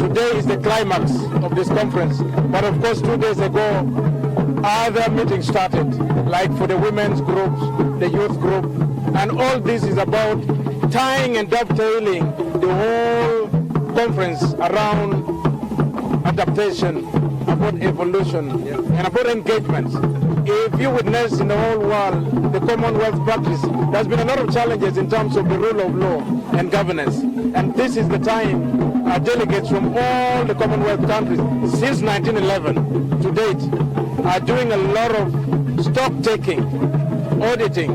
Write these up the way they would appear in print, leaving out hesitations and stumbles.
today is the climax of this conference. But of course, 2 days ago, other meetings started, like for the women's groups, the youth group, and all this is about tying and dovetailing the whole conference around adaptation, about evolution, and about engagement. If you witness in the whole world the Commonwealth practice, there's been a lot of challenges in terms of the rule of law and governance. And this is the time delegates from all the Commonwealth countries since 1911 to date are doing a lot of stock taking, auditing,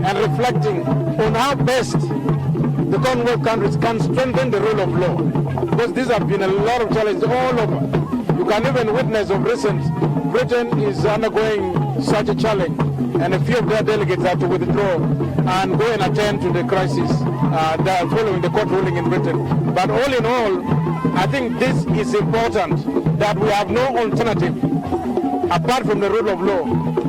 and reflecting on how best the Commonwealth countries can strengthen the rule of law. Because these have been a lot of challenges all over. You can even witness of recent, Britain is undergoing such a challenge, and a few of their delegates have to withdraw and go and attend to the crisis that following the court ruling in Britain. But all in all, I think this is important, that we have no alternative apart from the rule of law,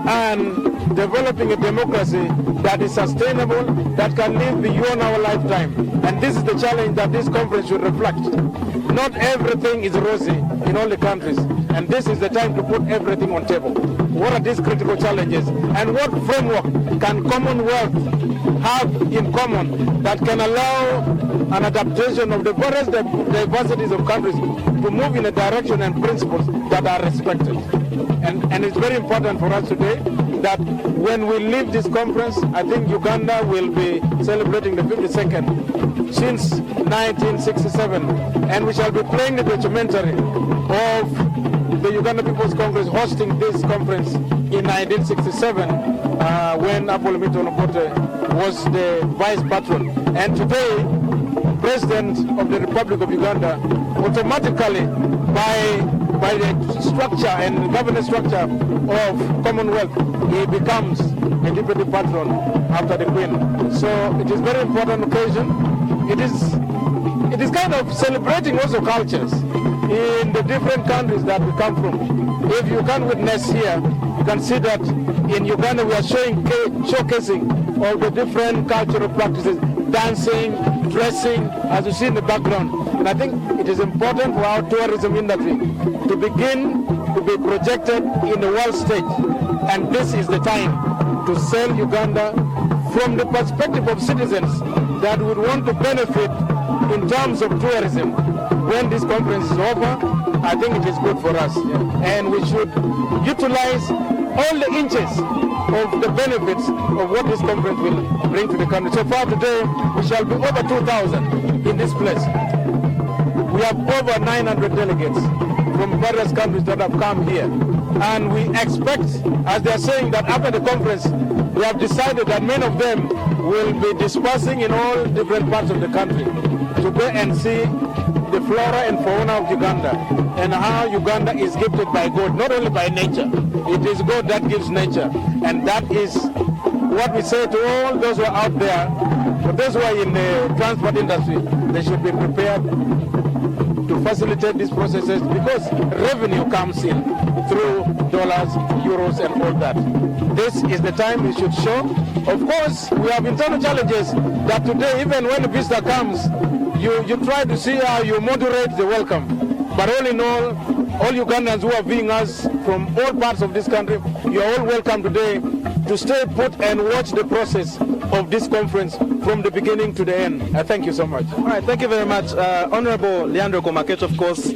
and developing a democracy that is sustainable, that can live beyond our lifetime. And this is the challenge that this conference should reflect. Not everything is rosy in all the countries, and this is the time to put everything on table. What are these critical challenges, and what framework can Commonwealth have in common that can allow an adaptation of the various diversities of countries to move in a direction and principles that are respected. And it's very important for us today that when we leave this conference, I think Uganda will be celebrating the 52nd since 1967, and we shall be playing the documentary of the Uganda People's Congress hosting this conference in 1967 when Apollo Onopote was the vice patron. And today, President of the Republic of Uganda, automatically by the structure and governance structure of Commonwealth, he becomes a deputy patron after the Queen. So it is a very important occasion. It is kind of celebrating also cultures in the different countries that we come from. If you can witness here, you can see that in Uganda we are showcasing all the different cultural practices, dancing, dressing, as you see in the background. And I think it is important for our tourism industry to begin to be projected in the world stage. And this is the time to sell Uganda from the perspective of citizens that would want to benefit in terms of tourism. When this conference is over, I think it is good for us. And we should utilize all the inches of the benefits of what this conference will bring to the country. So far today, we shall be over 2,000 in this place. We have over 900 delegates from various countries that have come here. And we expect, as they are saying, that after the conference, we have decided that many of them will be dispersing in all different parts of the country to go and see the flora and fauna of Uganda and how Uganda is gifted by God, not only by nature. It is God that gives nature. And that is what we say to all those who are out there. For those who are in the transport industry, they should be prepared to facilitate these processes, because revenue comes in through dollars, euros, and all that. This is the time we should show. Of course, we have internal challenges that today, even when a visitor comes, you try to see how you moderate the welcome. But all in all Ugandans who are viewing us from all parts of this country, you are all welcome today to stay put and watch the process of this conference from the beginning to the end. Thank you so much. All right, thank you very much. Honorable Leandro Komakech, of course,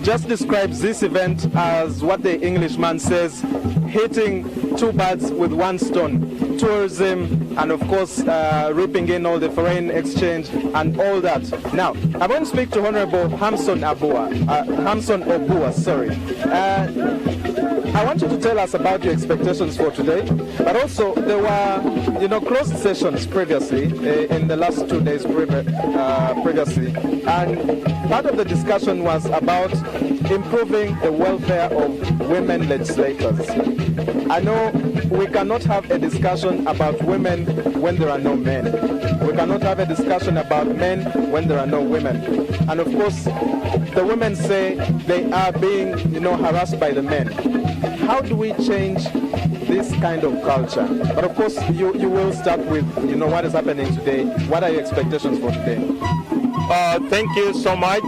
just describes this event as what the Englishman says, hitting two birds with one stone. Tourism and, of course, reaping in all the foreign exchange and all that. Now, I want to speak to Honorable Hamson Obua. I want you to tell us about your expectations for today, but also there were, closed sessions previously, in the last 2 days previously, and part of the discussion was about improving the welfare of women legislators. I know we cannot have a discussion about women when there are no men. We cannot have a discussion about men when there are no women. And of course, the women say they are being, harassed by the men. How do we change this kind of culture? But of course, you will start with, what is happening today. What are your expectations for today? Thank you so much,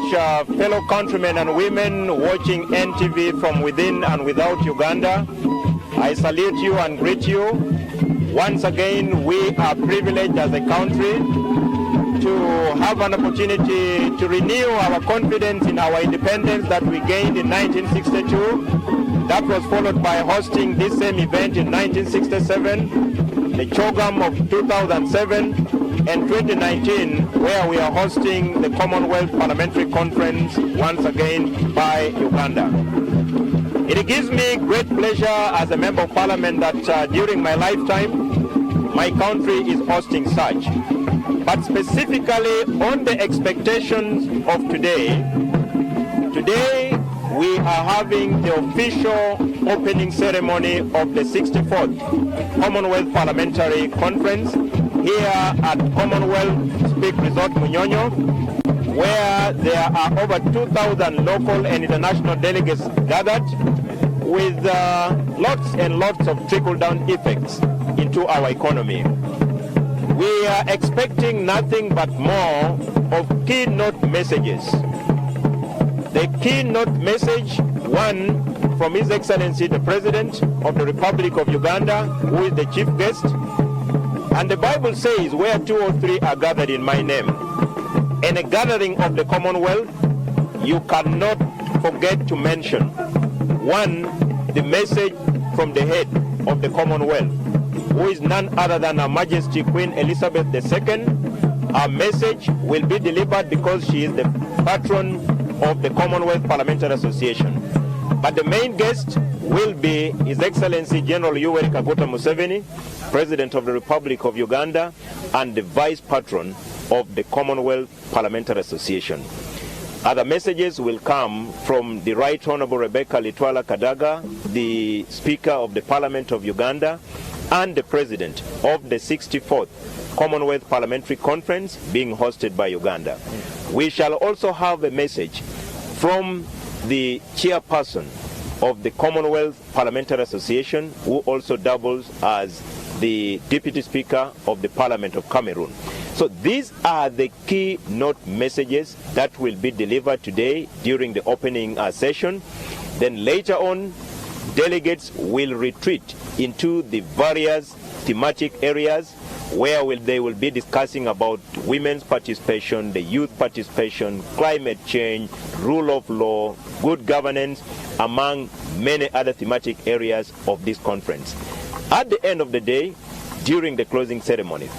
fellow countrymen and women watching NTV from within and without Uganda. I salute you and greet you. Once again, we are privileged as a country to have an opportunity to renew our confidence in our independence that we gained in 1962. That was followed by hosting this same event in 1967, the CHOGM of 2007, and 2019, where we are hosting the Commonwealth Parliamentary Conference once again by Uganda. It gives me great pleasure as a Member of Parliament that during my lifetime, my country is hosting such. But specifically on the expectations of today, we are having the official opening ceremony of the 64th Commonwealth Parliamentary Conference here at Commonwealth Speak Resort Munyonyo, where there are over 2,000 local and international delegates gathered with lots and lots of trickle-down effects into our economy. We are expecting nothing but more of keynote messages. The keynote message, one from His Excellency the President of the Republic of Uganda, who is the chief guest. And the Bible says, where 2 or 3 are gathered in my name. In a gathering of the Commonwealth, you cannot forget to mention, one, the message from the head of the Commonwealth, who is none other than Her Majesty Queen Elizabeth II. Our message will be delivered because she is the patron of the Commonwealth Parliamentary Association. But the main guest will be His Excellency General Yoweri Museveni, President of the Republic of Uganda, and the Vice Patron of the Commonwealth Parliamentary Association. Other messages will come from the Right Honourable Rebecca Litwala Kadaga, the Speaker of the Parliament of Uganda, and the President of the 64th Commonwealth Parliamentary Conference being hosted by Uganda. We shall also have a message from the Chairperson of the Commonwealth Parliamentary Association, who also doubles as the Deputy Speaker of the Parliament of Cameroon. So these are the keynote messages that will be delivered today during the opening session. Then later on, delegates will retreat into the various thematic areas where they will be discussing about women's participation, the youth participation, climate change, rule of law, good governance, among many other thematic areas of this conference. At the end of the day, during the closing ceremony,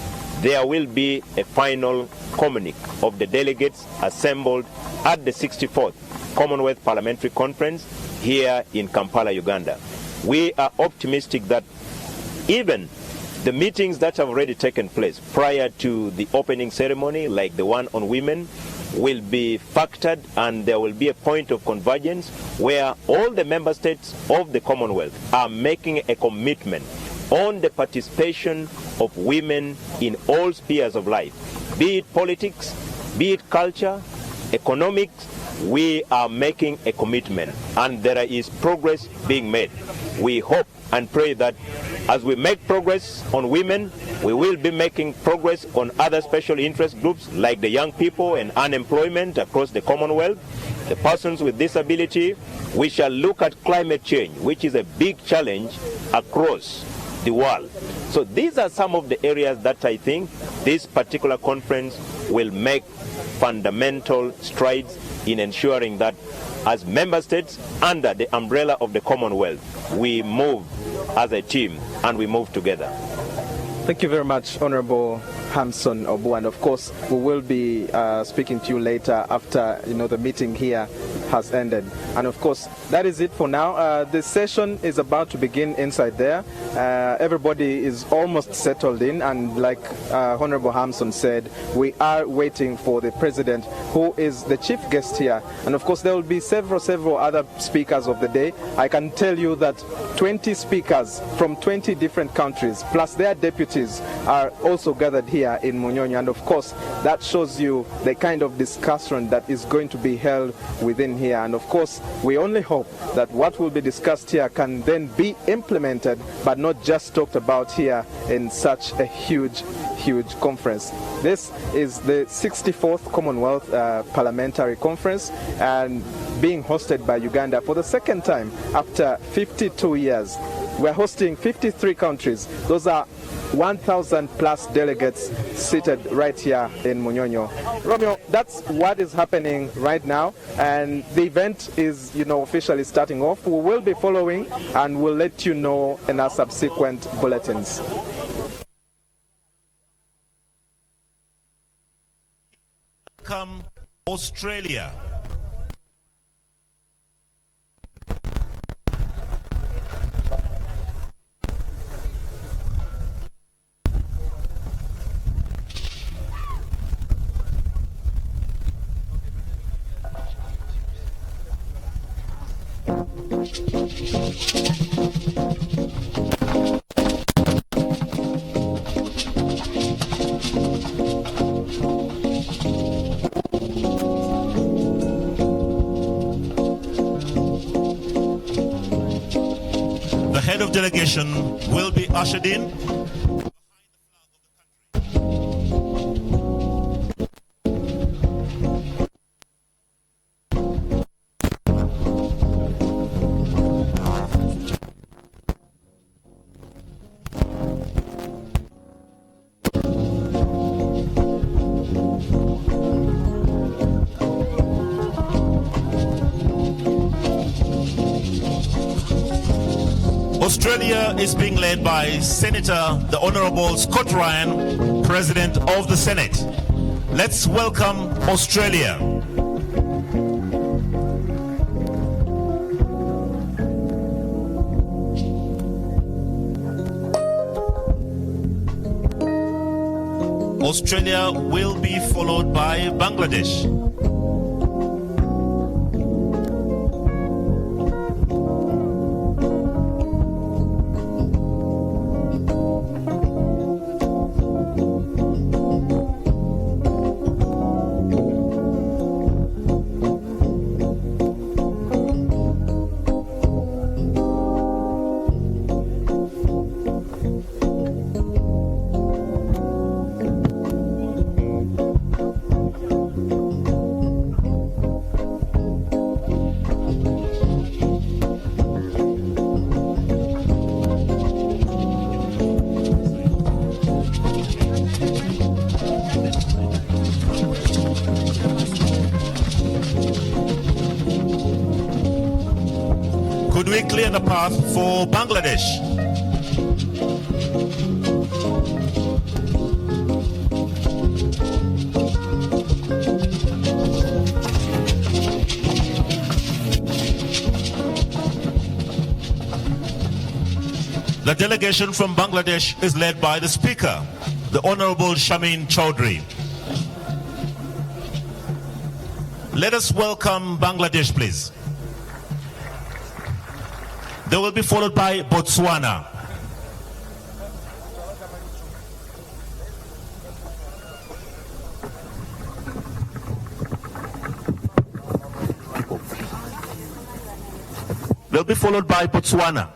there will be a final communique of the delegates assembled at the 64th Commonwealth Parliamentary Conference here in Kampala, Uganda. We are optimistic that even the meetings that have already taken place prior to the opening ceremony, like the one on women, will be factored, and there will be a point of convergence where all the member states of the Commonwealth are making a commitment on the participation of women in all spheres of life, be it politics, be it culture, economics. We are making a commitment, and there is progress being made. We hope and pray that as we make progress on women, we will be making progress on other special interest groups like the young people and unemployment across the Commonwealth, the persons with disability. We shall look at climate change, which is a big challenge across the world. So these are some of the areas that I think this particular conference will make fundamental strides in ensuring that as member states under the umbrella of the Commonwealth, we move as a team and we move together. Thank you very much, Honorable Hamson Obu, and of course we will be speaking to you later after the meeting here has ended. And of course that is it for now. The session is about to begin inside there. Everybody is almost settled in, and like Honorable Hamson said, we are waiting for the President, who is the chief guest here. And of course there will be several other speakers of the day. I can tell you that 20 speakers from 20 different countries plus their deputies are also gathered here in Munyonyo, and of course that shows you the kind of discussion that is going to be held within here. And of course, we only hope that what will be discussed here can then be implemented, but not just talked about here in such a huge conference. This is the 64th Commonwealth Parliamentary Conference, and being hosted by Uganda for the second time after 52 years. We're hosting 53 countries. Those are 1,000 plus delegates seated right here in Munyonyo. Romeo, that's what is happening right now, and the event is, officially starting off. We will be following, and we'll let you know in our subsequent bulletins. Welcome, Australia. The head of delegation will be ushered in. Australia is being led by Senator the Honourable Scott Ryan, President of the Senate. Let's welcome Australia. Australia will be followed by Bangladesh. Could we clear the path for Bangladesh? The delegation from Bangladesh is led by the Speaker, the Honorable Shamin Chaudhry. Let us welcome Bangladesh, please. They will be followed by Botswana. They'll be followed by Botswana.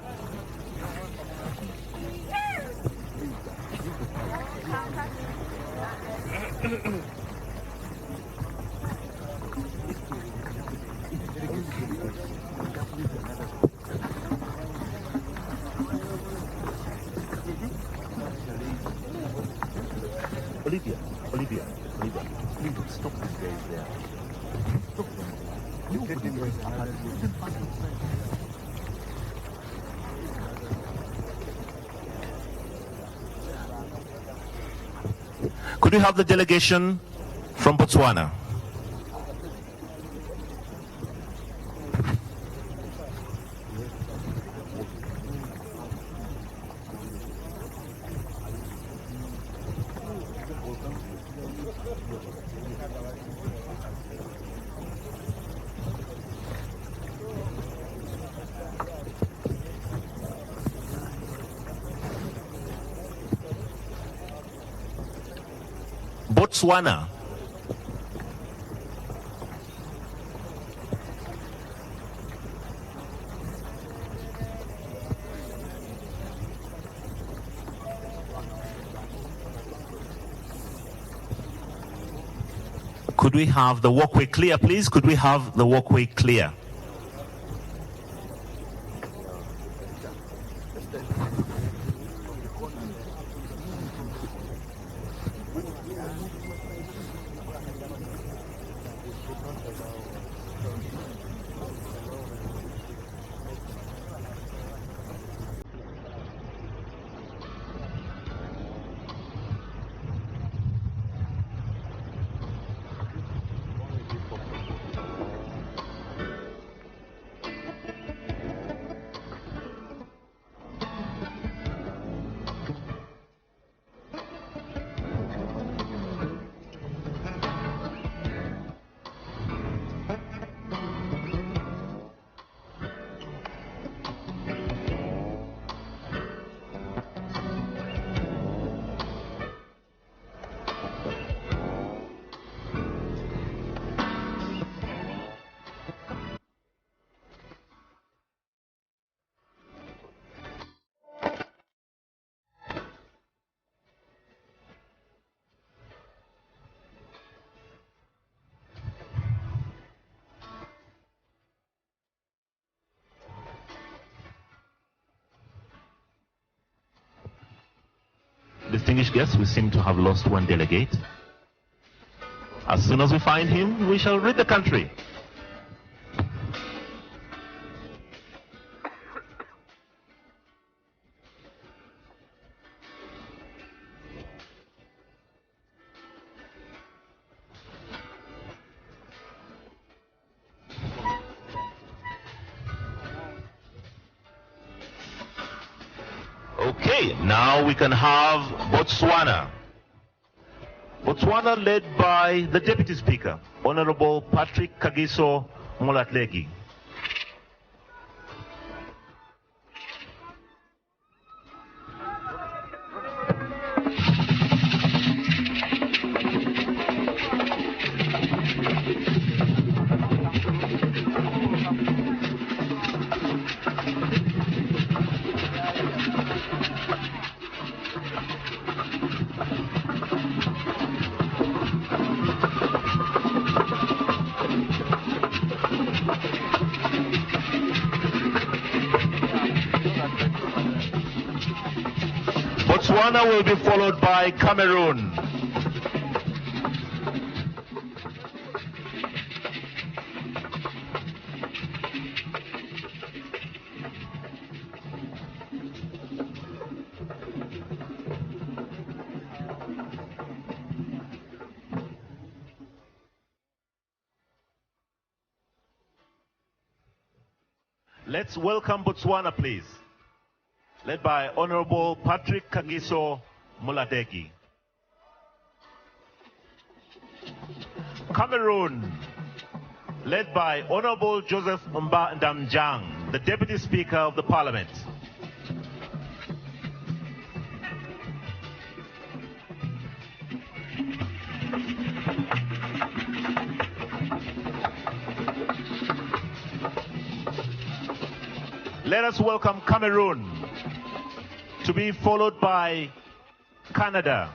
Olivia, please stop these guys there. Stop them. You get them right. Could we have the delegation from Botswana? Botswana. Could we have the walkway clear, please? Could we have the walkway clear? Distinguished guests, we seem to have lost one delegate. As soon as we find him, we shall rid the country. Okay, now we can have Botswana. Botswana led by the Deputy Speaker, Honorable Patrick Kagiso Molatlegi. Botswana will be followed by Cameroon. Let's welcome Botswana, please. Led by Honorable Patrick Kagiso Muladegi. Cameroon, led by Honorable Joseph Mba Ndamjang, the Deputy Speaker of the Parliament. Let us welcome Cameroon, to be followed by Canada.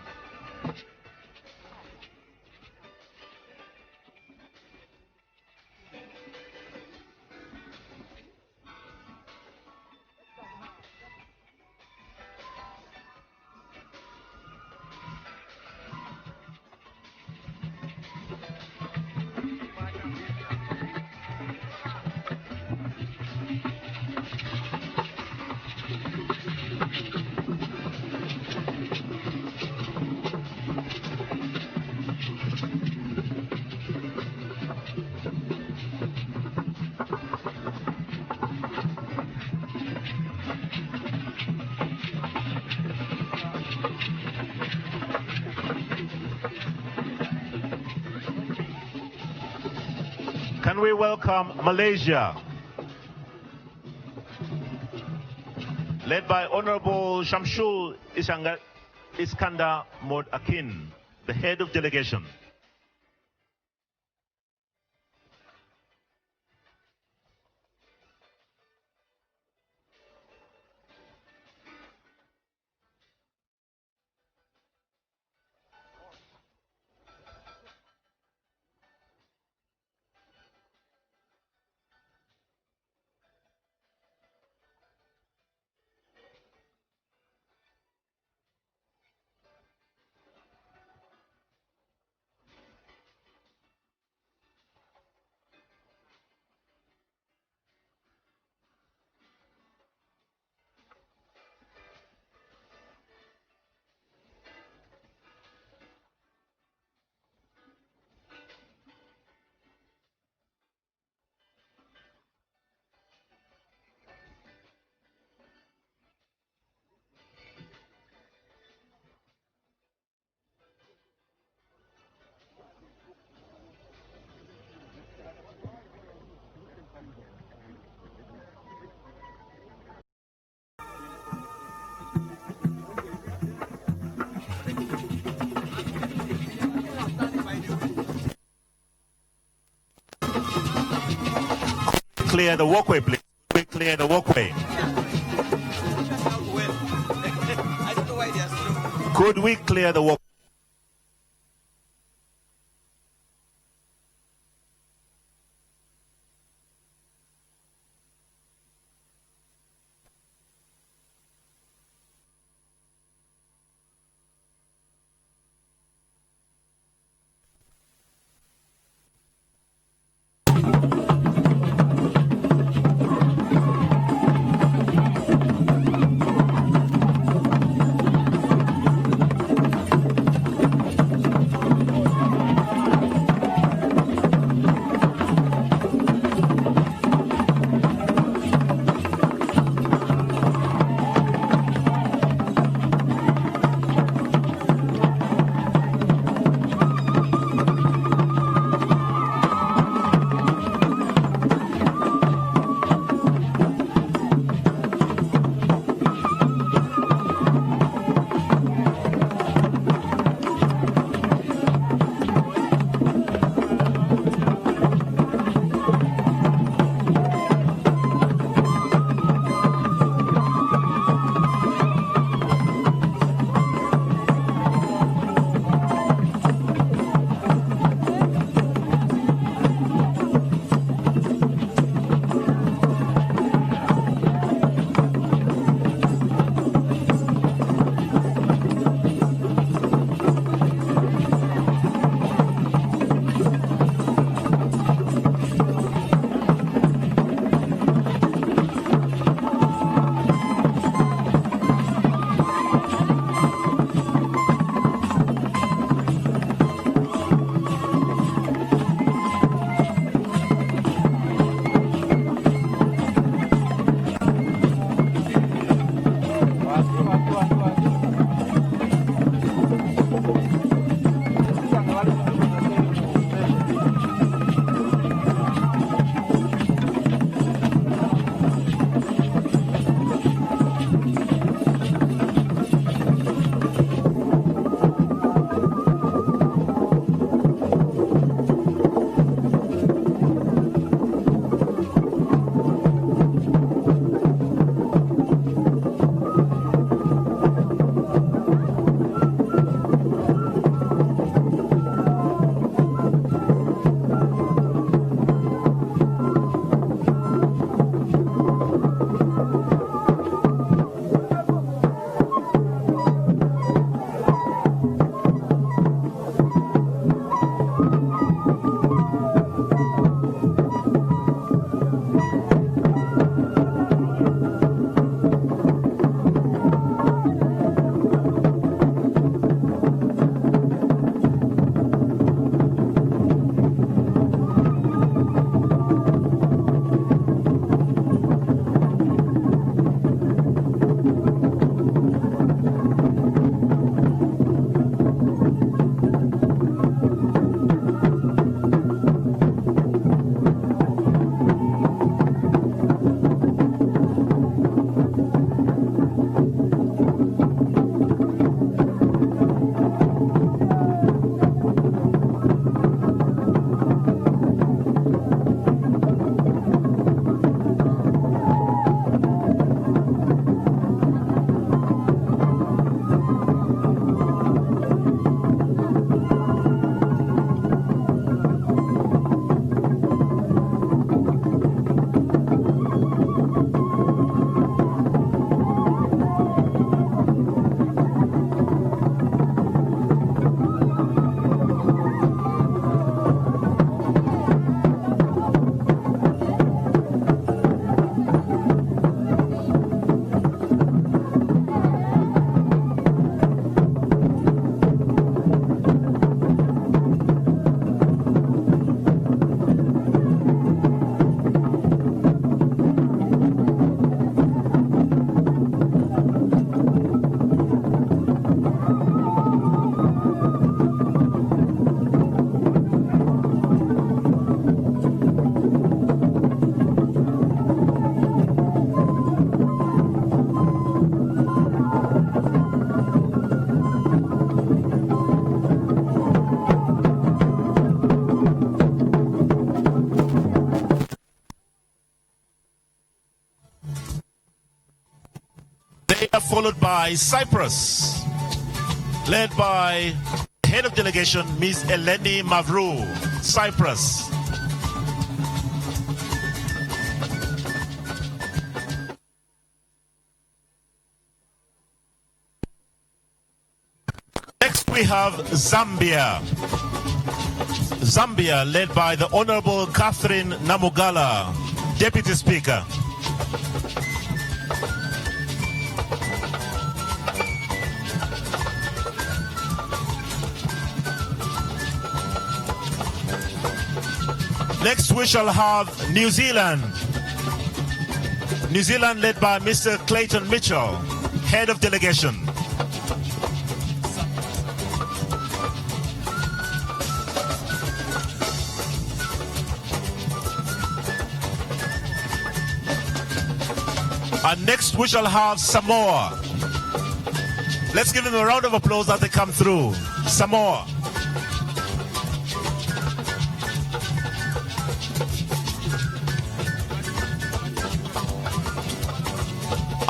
Can we welcome Malaysia, led by Honorable Shamsul Iskandar Mod Akin, the head of delegation. clear the walkway, please? Could we clear the walkway? Could we clear the walkway? They are followed by Cyprus, led by head of delegation, Ms. Eleni Mavrou, Cyprus. Next we have Zambia. Zambia, led by the Honorable Catherine Namugala, Deputy Speaker. Next we shall have New Zealand. New Zealand, led by Mr. Clayton Mitchell, head of delegation. And next we shall have Samoa. Let's give them a round of applause as they come through. Samoa.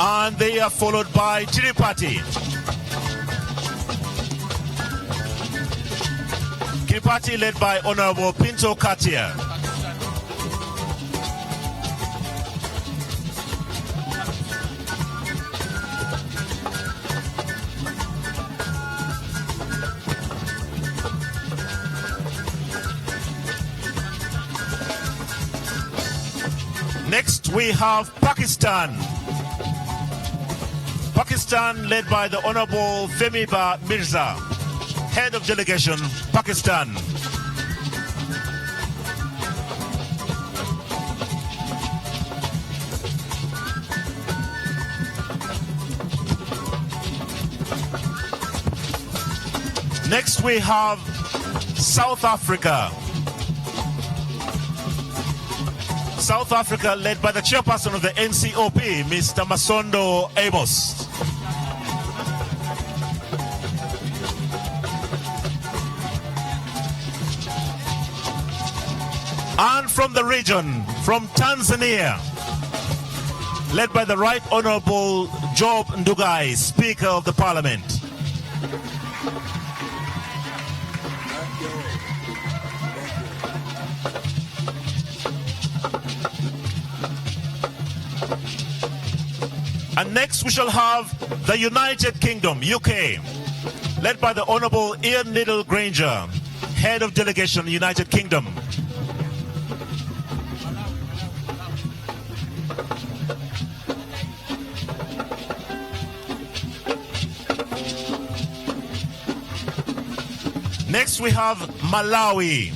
And they are followed by Kiribati. Kiribati, led by Honorable Pinto Katia. Next we have Pakistan. Pakistan, led by the Honorable Femiba Mirza, head of delegation, Pakistan. Next we have South Africa. South Africa, led by the chairperson of the NCOP, Mr. Masondo Amos. And from the region, from Tanzania, led by the Right Honorable Job Ndugai, Speaker of the Parliament. And next we shall have the United Kingdom, UK, led by the Honorable Ian Liddell Granger, head of delegation, United Kingdom. Next we have Malawi.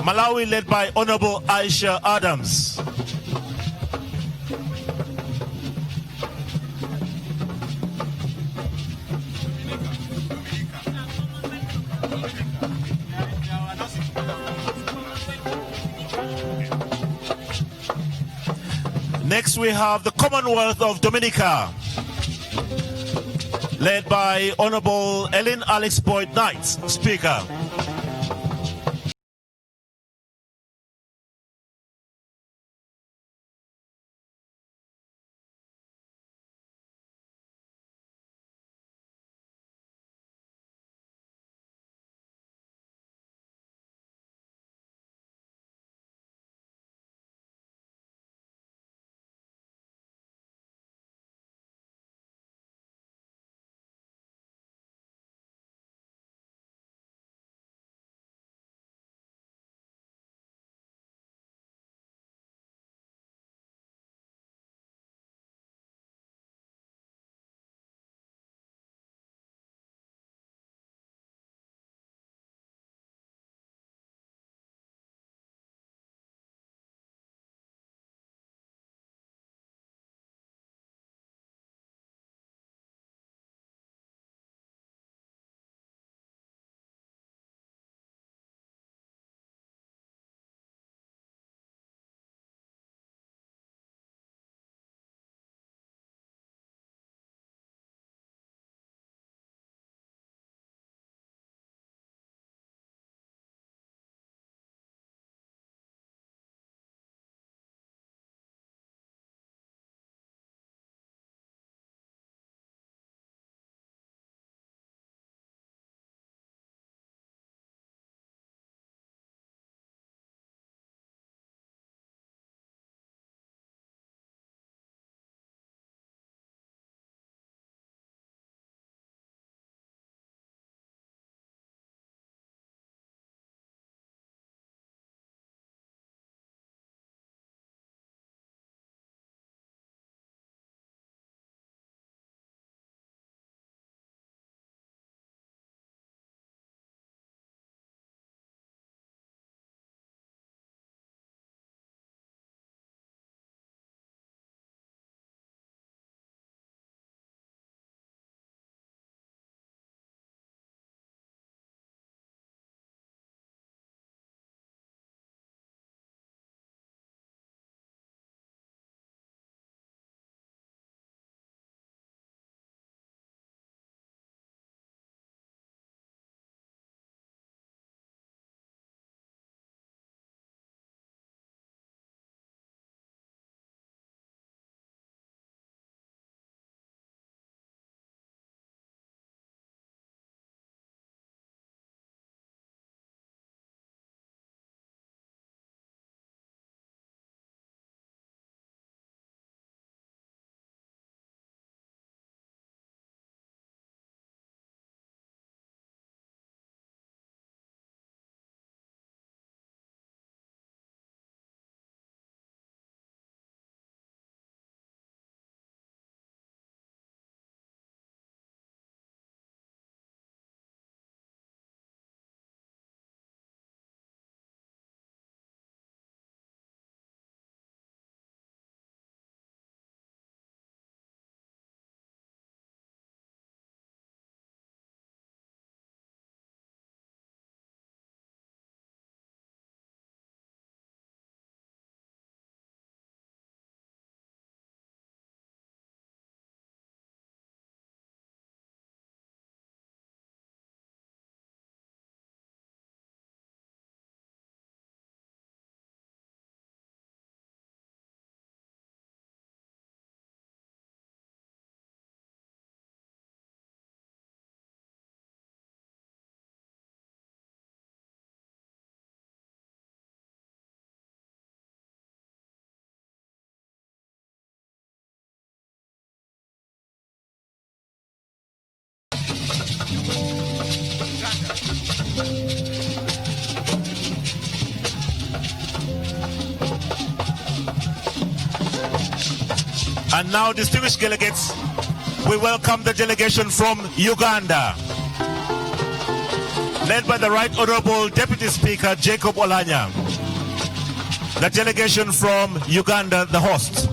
Malawi, led by Honorable Aisha Adams. Next we have the Commonwealth of Dominica, led by Honorable Ellen Alex Boyd Knight, Speaker. And now, distinguished delegates, we welcome the delegation from Uganda, led by the Right Honorable Deputy Speaker Jacob Olanya. The delegation from Uganda, the host.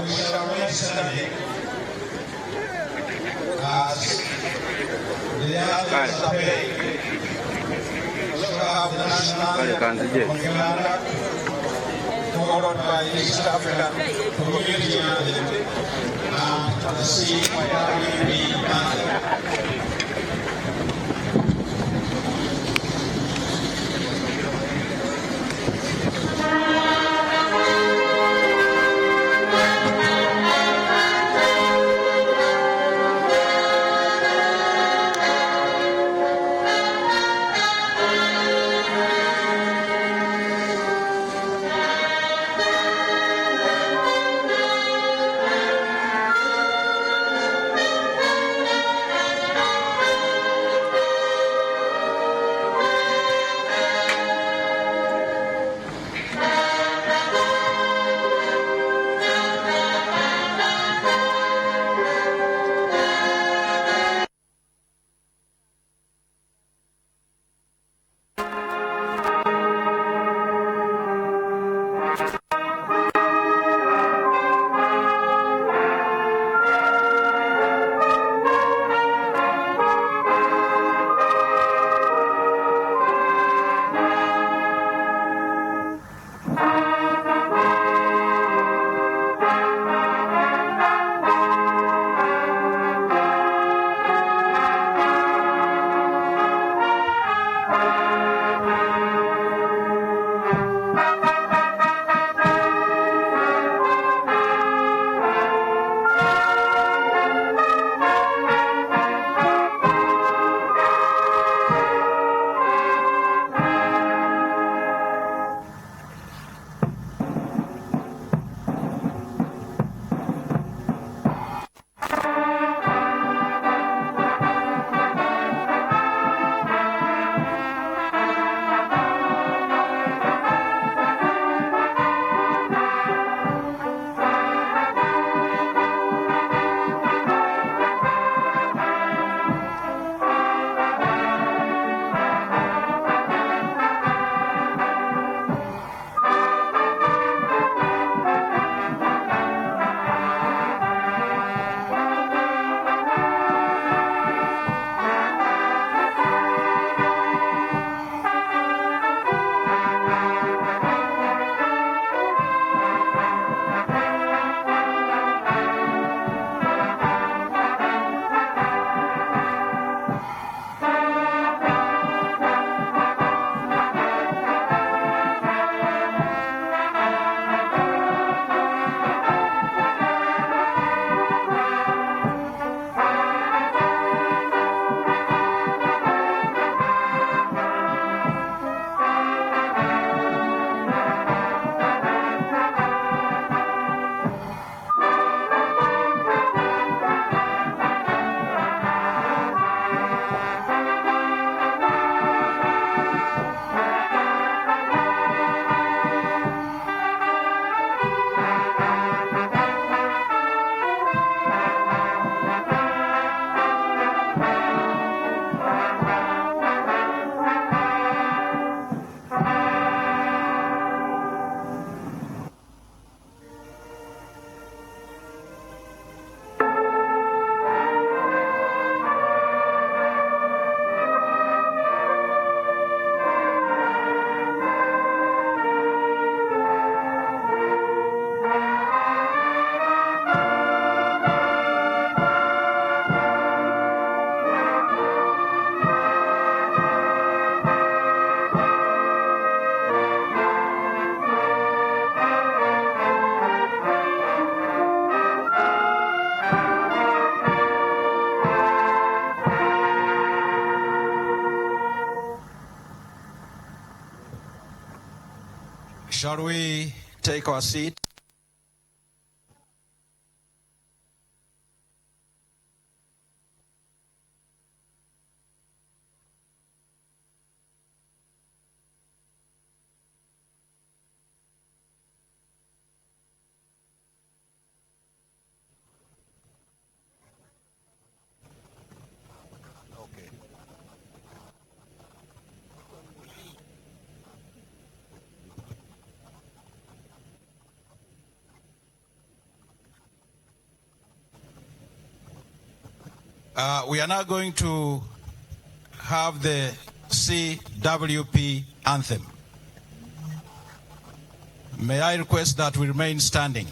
we shall remain standing as the others are paying. We shall have the national anthem of Uganda, followed by the East African Community anthem and the CWB anthem. Shall we take our seat? We are now going to have the CWP anthem. May I request that we remain standing.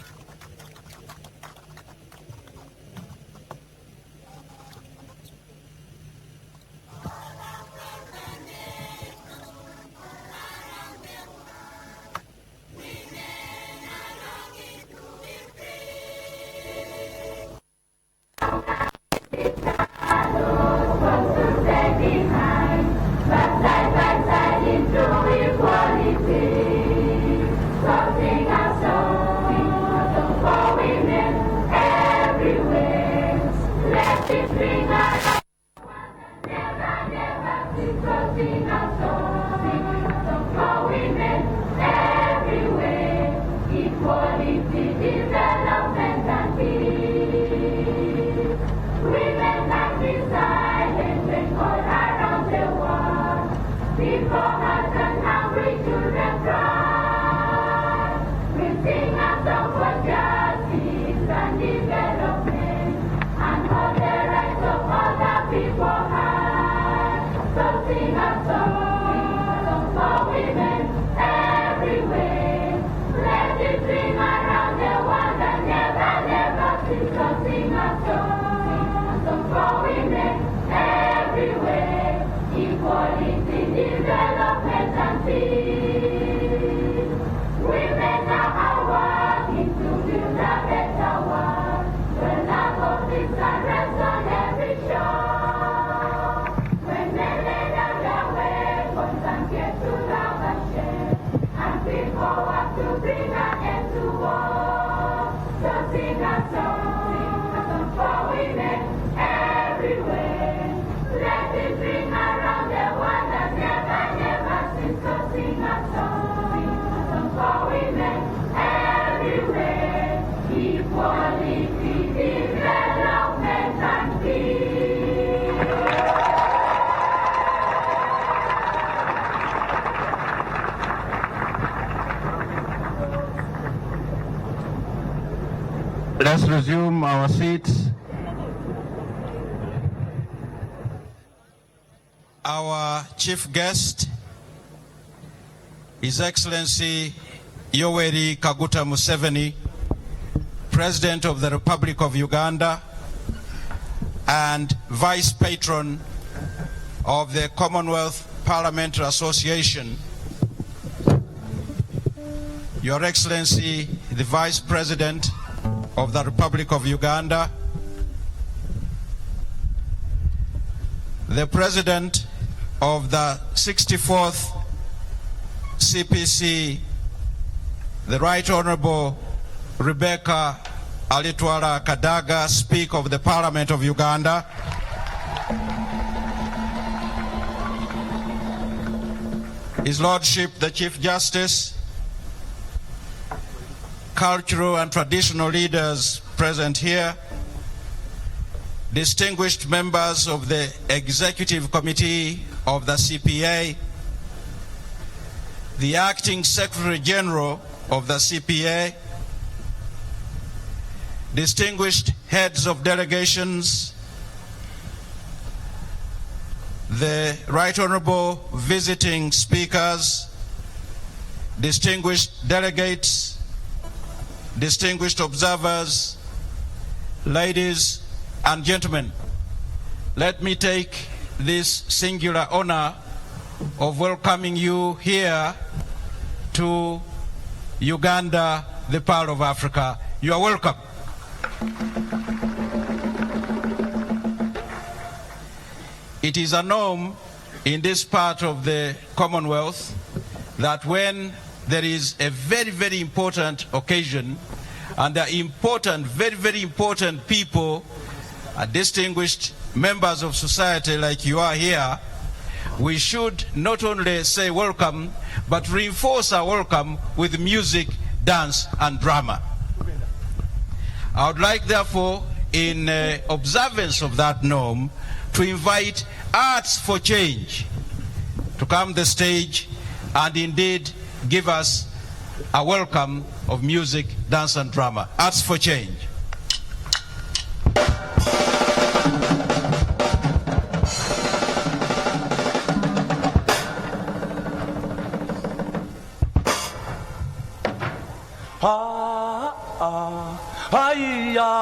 Let's resume our seats. Our chief guest, His Excellency Yoweri Kaguta Museveni, President of the Republic of Uganda and Vice Patron of the Commonwealth Parliamentary Association. Your Excellency, the Vice President of the Republic of Uganda, the President of the 64th CPC, the Right Honorable Rebecca Alitwala Kadaga, Speaker of the Parliament of Uganda, His Lordship the Chief Justice, cultural and traditional leaders present here, distinguished members of the Executive Committee of the CPA, the Acting Secretary General of the CPA, distinguished heads of delegations, the Right Honorable visiting speakers, distinguished delegates, distinguished observers, ladies and gentlemen, let me take this singular honor of welcoming you here to Uganda, the Pearl of Africa. You are welcome. It is a norm in this part of the Commonwealth that when there is a very, very important occasion and there are important, very, very important people, distinguished members of society like you are here, we should not only say welcome, but reinforce our welcome with music, dance, and drama. I would like, therefore, in observance of that norm, to invite Arts for Change to come the stage and indeed give us a welcome of music, dance, and drama. Arts for Change. Haya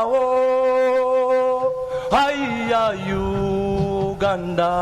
o, haya Uganda.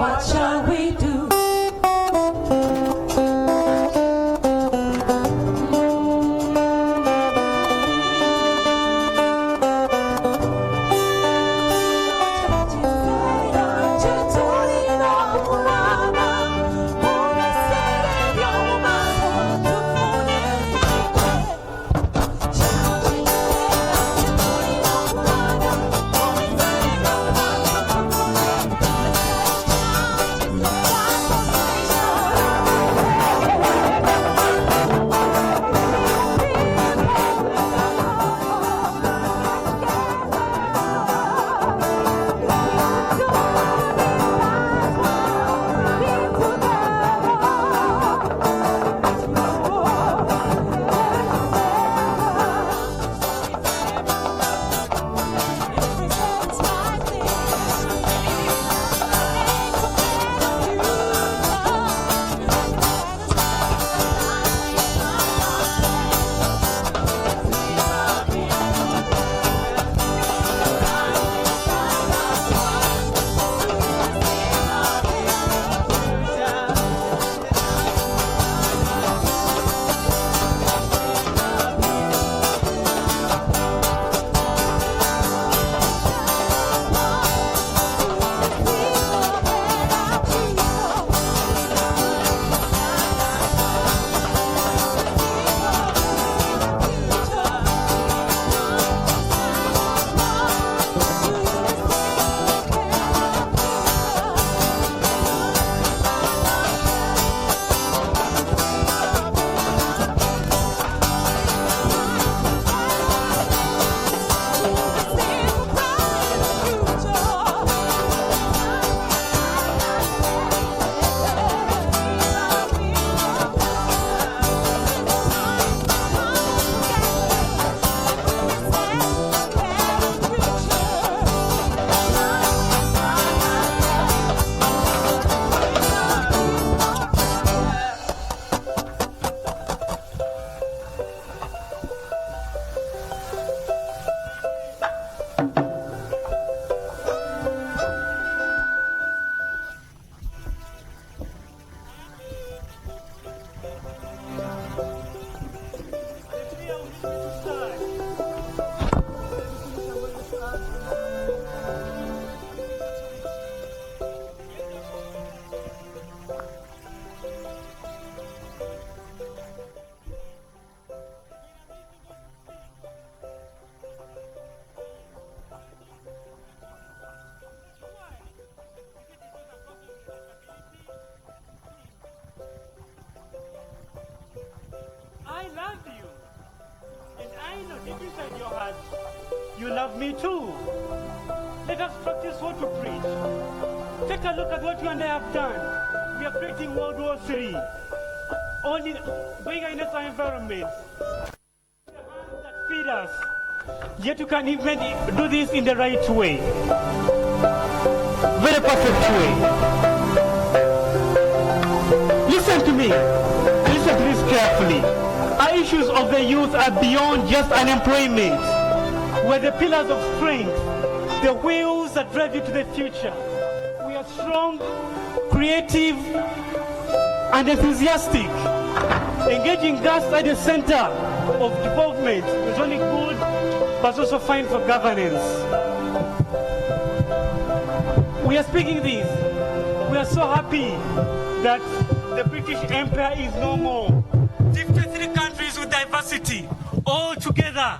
What shall we do? have me too. Let us practice what we preach. Take a look at what you and I have done. We are creating World War III. Only going against our environment. The hands that feed us. Yet you can even do this in the right way. Very perfect way. Listen to me. Listen to this carefully. Our issues of the youth are beyond just unemployment. We're the pillars of strength, the wheels that drive you to the future. We are strong, creative, and enthusiastic. Engaging us at the center of development is only good, but also fine for governance. We are speaking this. We are so happy that the British Empire is no more. 53 countries with diversity, all together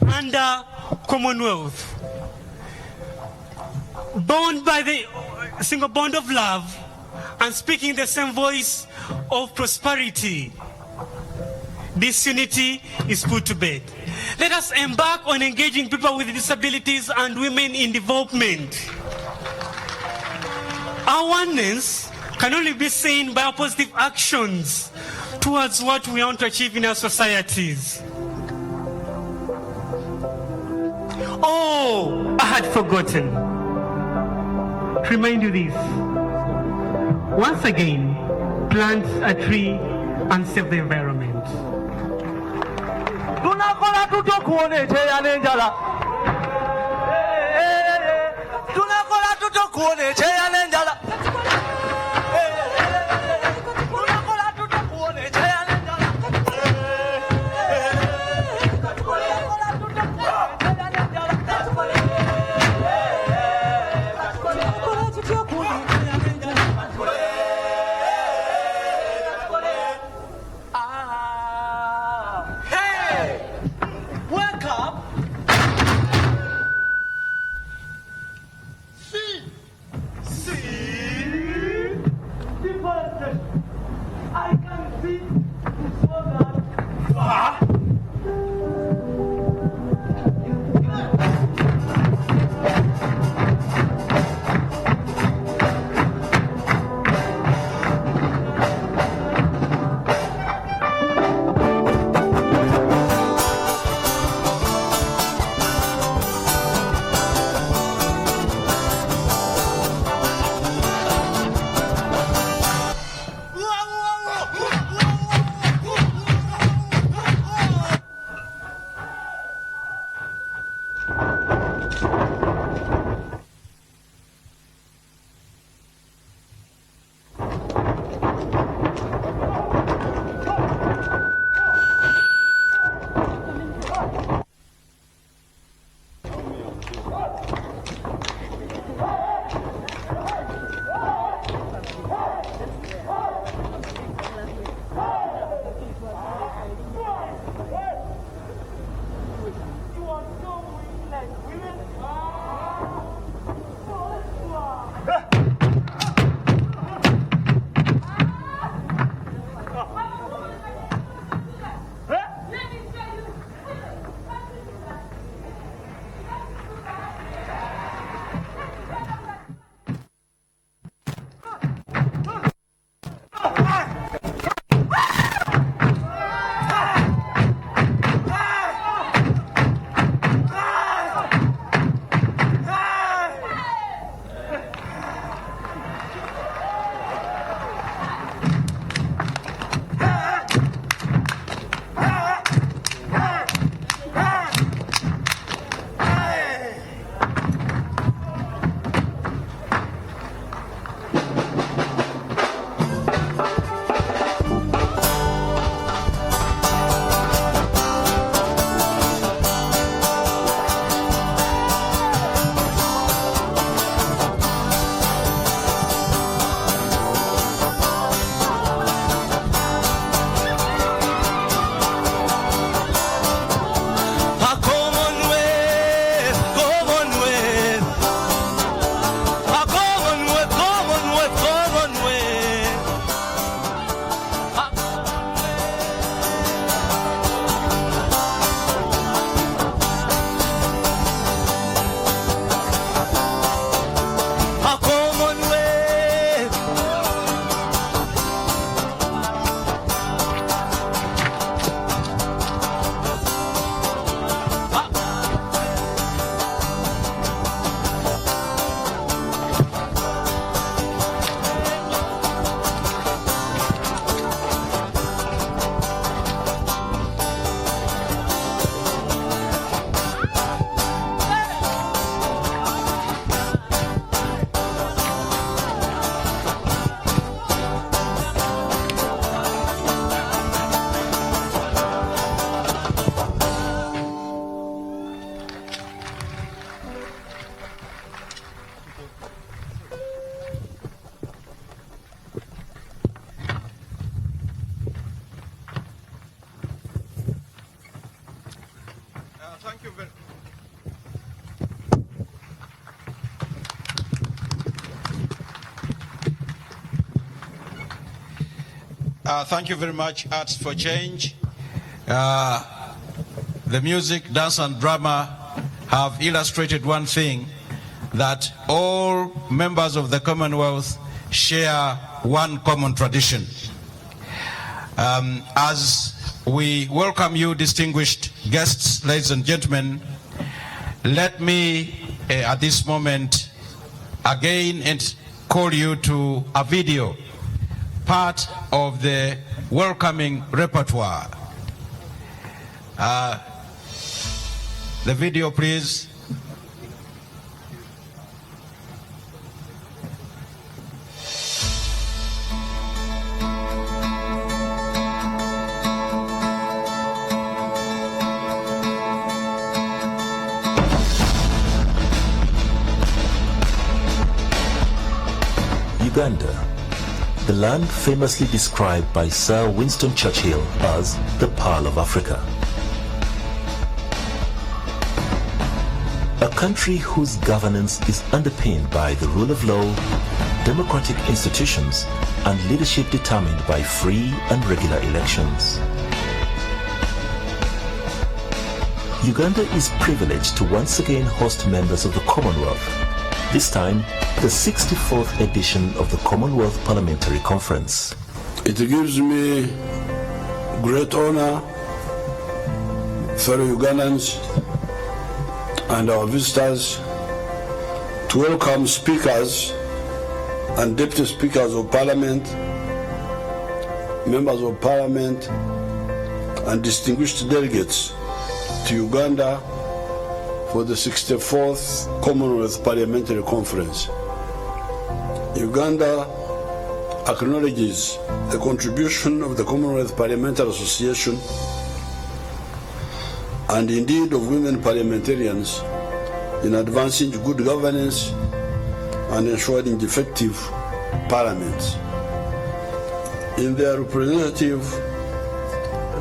under Commonwealth. Bound by the single bond of love and speaking the same voice of prosperity. This unity is put to bed. Let us embark on engaging people with disabilities and women in development. Our oneness can only be seen by our positive actions towards what we want to achieve in our societies. Oh, I had forgotten to remind you this. Once again, plant a tree and save the environment. Tunakola tutokuone cheyana enjala. Tunakola tutokuone cheyana enjala. Tunakola tutokuone cheyana enjala. Thank you very Thank you very much, Arts for Change. The music, dance, and drama have illustrated one thing, that all members of the Commonwealth share one common tradition. As we welcome you, distinguished guests, ladies and gentlemen, let me at this moment again and call you to a video, part of the welcoming repertoire. The video, please. Uganda, the land famously described by Sir Winston Churchill as the Pearl of Africa. A country whose governance is underpinned by the rule of law, democratic institutions, and leadership determined by free and regular elections. Uganda is privileged to once again host members of the Commonwealth, this time the 64th edition of the Commonwealth Parliamentary Conference. It gives me great honor, fellow Ugandans and our visitors, to welcome speakers and deputy speakers of parliament, members of parliament, and distinguished delegates to Uganda for the 64th Commonwealth Parliamentary Conference. Uganda acknowledges the contribution of the Commonwealth Parliamentary Association and indeed of women parliamentarians in advancing good governance and ensuring effective parliaments. In their representative,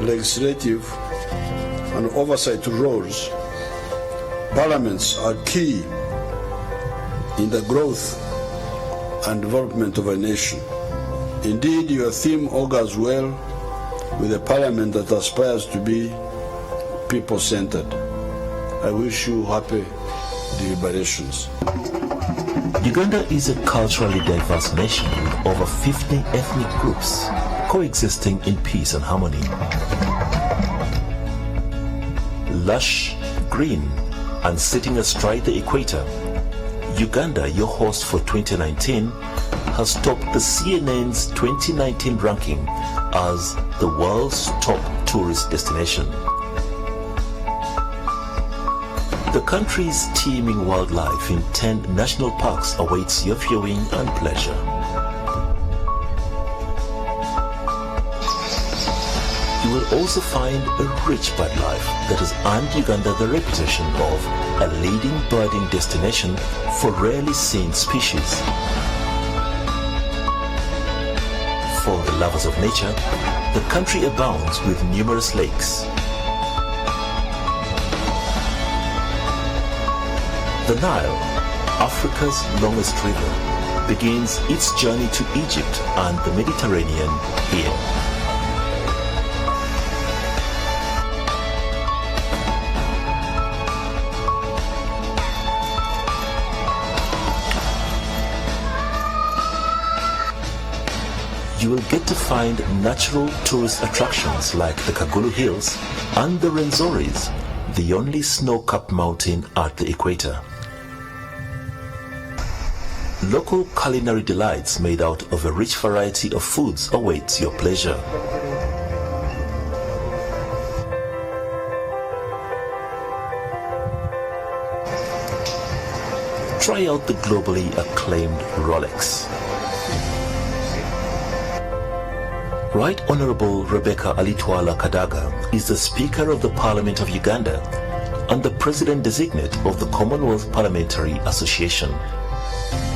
legislative, and oversight roles, parliaments are key in the growth and development of a nation. Indeed, your theme augurs well with a parliament that aspires to be people-centered. I wish you happy deliberations. Uganda is a culturally diverse nation with over 50 ethnic groups coexisting in peace and harmony. Lush, green, and sitting astride the equator, Uganda, your host for 2019, has topped the CNN's 2019 ranking as the world's top tourist destination. The country's teeming wildlife in 10 national parks awaits your viewing and pleasure. You will also find a rich bird life that has earned Uganda the reputation of a leading birding destination for rarely seen species. For the lovers of nature, the country abounds with numerous lakes. The Nile, Africa's longest river, begins its journey to Egypt and the Mediterranean here. You will get to find natural tourist attractions like the Kagulu Hills and the Renzoris, the only snow-capped mountain at the equator. Local culinary delights made out of a rich variety of foods awaits your pleasure. Try out the globally acclaimed Rolex. Right Honorable Rebecca Alitwala Kadaga is the Speaker of the Parliament of Uganda and the President-designate of the Commonwealth Parliamentary Association.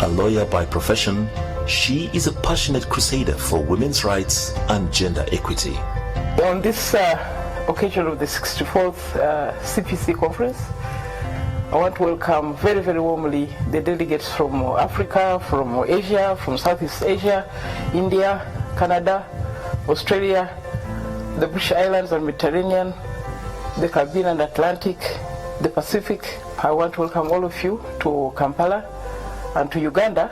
A lawyer by profession, she is a passionate crusader for women's rights and gender equity. On this occasion of the 64th CPC conference. I want to welcome very, very warmly the delegates from Africa, from Asia, from Southeast Asia, India, Canada, Australia, the British Islands and Mediterranean, the Caribbean and Atlantic, the Pacific. I want to welcome all of you to Kampala and to Uganda,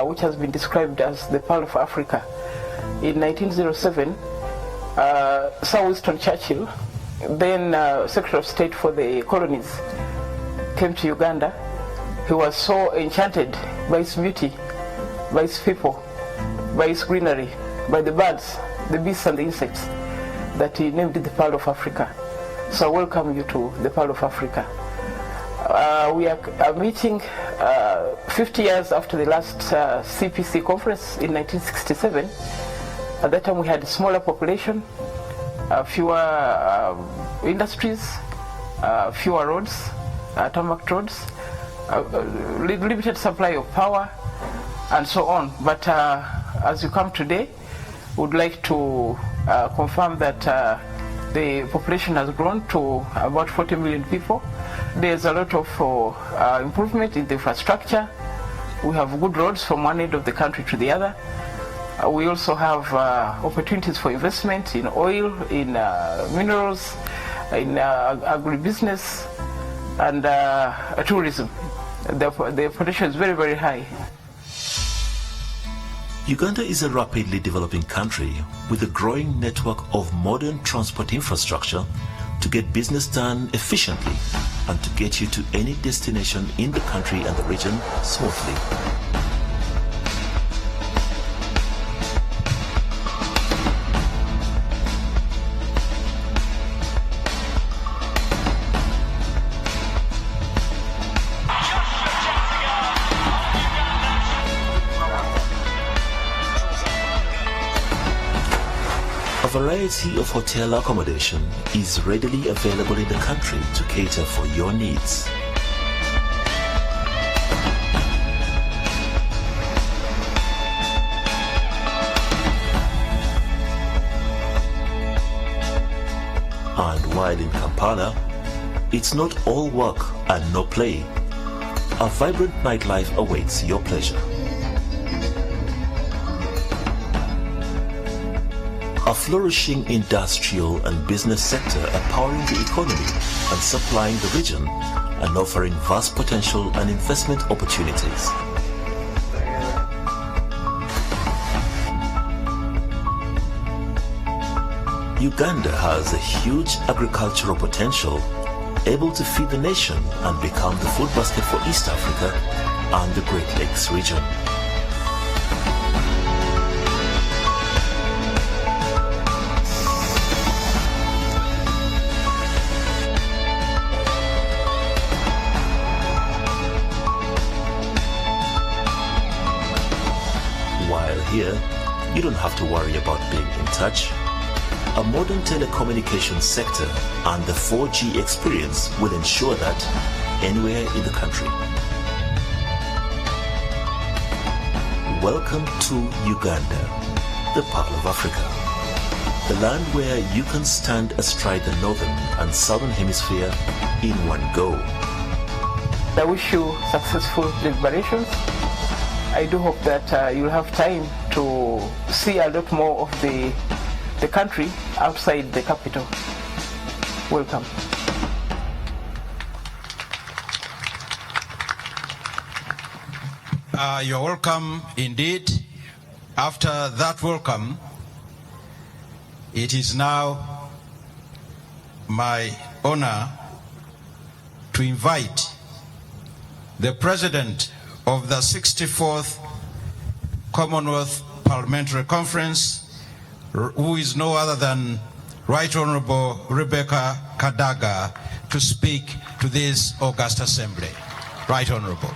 which has been described as the Pearl of Africa. In 1907, Sir Winston Churchill, then Secretary of State for the Colonies, came to Uganda. He was so enchanted by its beauty, by its people, by its greenery, by the birds, the beasts and the insects, that he named it the Pearl of Africa. So I welcome you to the Pearl of Africa. We are meeting 50 years after the last CPC conference in 1967. At that time we had a smaller population, fewer industries, fewer roads, tarmac roads, limited supply of power, and so on. But as you come today, we would like to confirm that the population has grown to about 40 million people. There's a lot of improvement in the infrastructure. We have good roads from one end of the country to the other. We also have opportunities for investment in oil, in minerals, in agribusiness, and tourism. The potential is very, very high. Uganda is a rapidly developing country with a growing network of modern transport infrastructure to get business done efficiently and to get you to any destination in the country and the region smoothly. A variety of hotel accommodation is readily available in the country to cater for your needs. And while in Kampala, it's not all work and no play. A vibrant nightlife awaits your pleasure. A flourishing industrial and business sector empowering the economy and supplying the region and offering vast potential and investment opportunities. Uganda has a huge agricultural potential, able to feed the nation and become the food basket for East Africa and the Great Lakes region. Here, you don't have to worry about being in touch. A modern telecommunications sector and the 4G experience will ensure that anywhere in the country. Welcome to Uganda, the Pearl of Africa, the land where you can stand astride the northern and southern hemisphere in one go. I wish you successful deliberations. I do hope that you'll have time to see a lot more of the country outside the capital. Welcome. You're welcome indeed. After that welcome, it is now my honor to invite the President of the 64th Commonwealth Parliamentary Conference, who is no other than Right Honorable Rebecca Kadaga, to speak to this august assembly. Right Honorable.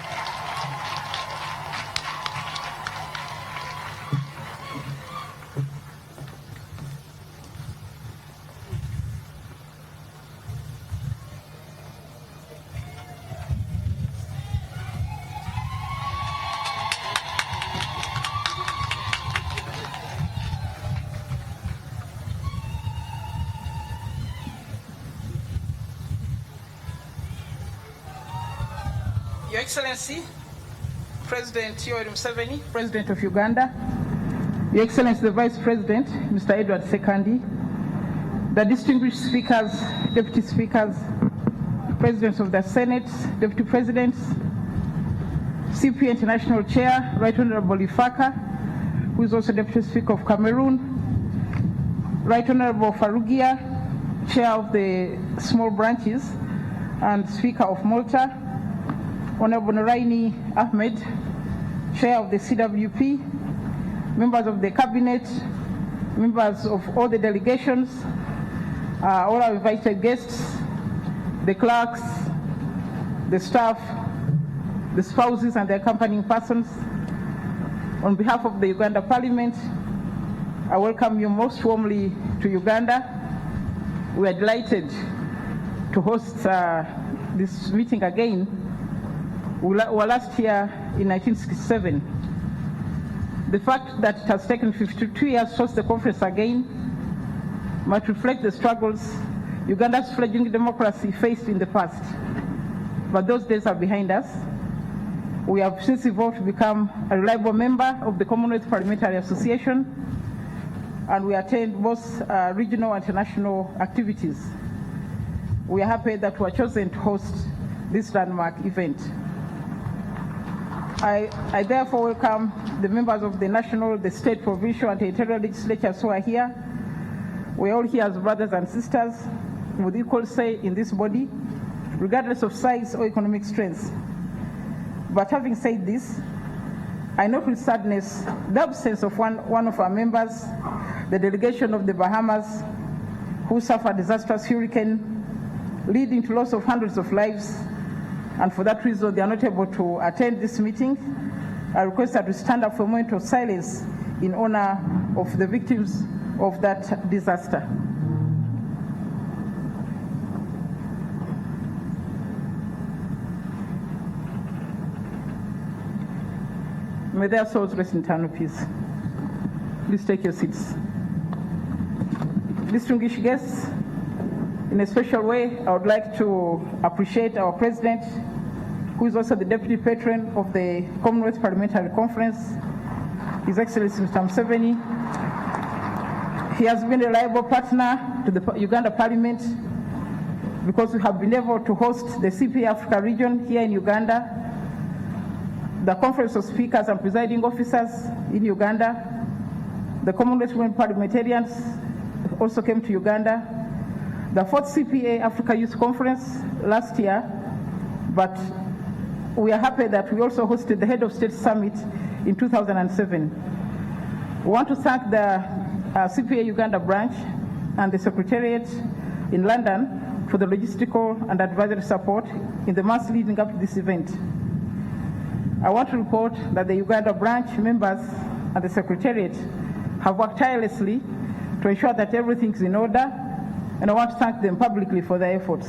Your Excellency, President Yoweri Museveni, President of Uganda, Your Excellency the Vice President, Mr. Edward Sekandi, the distinguished speakers, deputy speakers, presidents of the Senate, deputy presidents, CP International Chair, Right Honorable Ifaka, who is also Deputy Speaker of Cameroon, Right Honorable Farugia, Chair of the Small Branches and Speaker of Malta, Honorable Noraini Ahmed, Chair of the CWP, members of the Cabinet, members of all the delegations, all our invited guests, the clerks, the staff, the spouses and the accompanying persons. On behalf of the Uganda Parliament, I welcome you most warmly to Uganda. We are delighted to host this meeting again. We were last here in 1967. The fact that it has taken 52 years to host the conference again might reflect the struggles Uganda's fledgling democracy faced in the past. But those days are behind us. We have since evolved to become a reliable member of the Commonwealth Parliamentary Association, and we attend both regional and international activities. We are happy that we are chosen to host this landmark event. I therefore welcome the members of the national, the state, provincial, and territorial legislatures who are here. We are all here as brothers and sisters with equal say in this body, regardless of size or economic strength. But having said this, I note with sadness the absence of one of our members, the delegation of the Bahamas, who suffered disastrous hurricane, leading to loss of hundreds of lives, and for that reason they are not able to attend this meeting. I request that we stand up for a moment of silence in honor of the victims of that disaster. May their souls rest in eternal peace. Please take your seats. Distinguished guests, in a special way, I would like to appreciate our President, who is also the Deputy Patron of the Commonwealth Parliamentary Conference, His Excellency Mr. Museveni. He has been a reliable partner to the Uganda Parliament because we have been able to host the CPA Africa region here in Uganda, the Conference of Speakers and Presiding Officers in Uganda, the Commonwealth Women Parliamentarians also came to Uganda, the 4th CPA Africa Youth Conference last year, but we are happy that we also hosted the Head of State Summit in 2007. We want to thank the CPA Uganda branch and the Secretariat in London for the logistical and advisory support in the months leading up to this event. I want to report that the Uganda branch members and the Secretariat have worked tirelessly to ensure that everything is in order, and I want to thank them publicly for their efforts.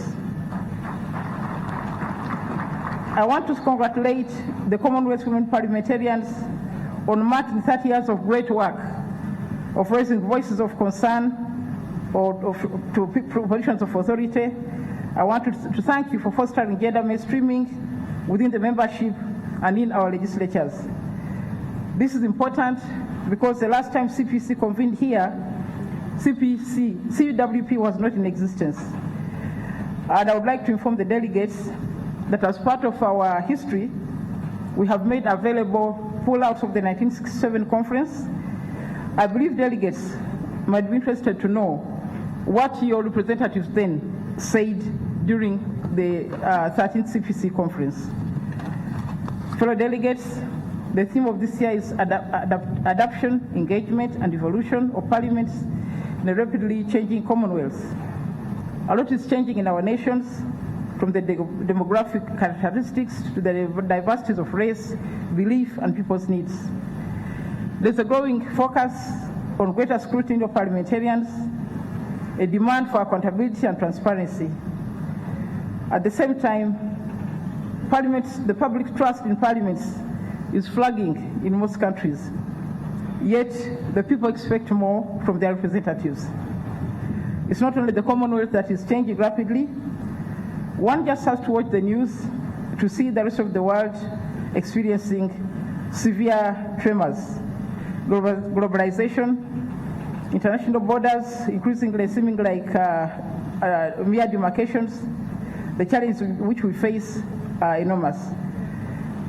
I want to congratulate the Commonwealth Women Parliamentarians on marking 30 years of great work, of raising voices of concern or to positions of authority. I want to thank you for fostering gender mainstreaming within the membership and in our legislatures. This is important because the last time CPC convened here, CWP was not in existence. And I would like to inform the delegates that as part of our history, we have made available pullouts of the 1967 conference. I believe delegates might be interested to know what your representatives then said during the 13th CPC conference. Fellow delegates, the theme of this year is adaptation, engagement, and evolution of parliaments in a rapidly changing Commonwealth. A lot is changing in our nations, from the demographic characteristics to the diversities of race, belief, and people's needs. There's a growing focus on greater scrutiny of parliamentarians, a demand for accountability and transparency. At the same time, the public trust in parliaments is flagging in most countries, yet the people expect more from their representatives. It's not only the Commonwealth that is changing rapidly. One just has to watch the news to to see the rest of the world experiencing severe tremors. Globalization, international borders increasingly seeming like mere demarcations. The challenges which we face are enormous.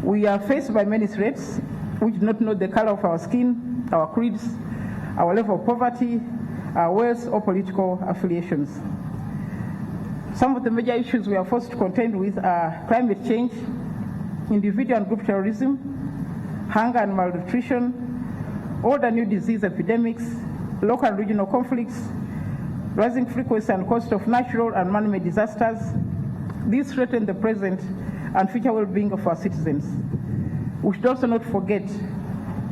We are faced by many threats which do not know the color of our skin, our creeds, our level of poverty, our wealth, or political affiliations. Some of the major issues we are forced to contend with are climate change, individual and group terrorism, hunger and malnutrition, all the new disease epidemics, local and regional conflicts, rising frequency and cost of natural and man-made disasters. These threaten the present and future well-being of our citizens. We should also not forget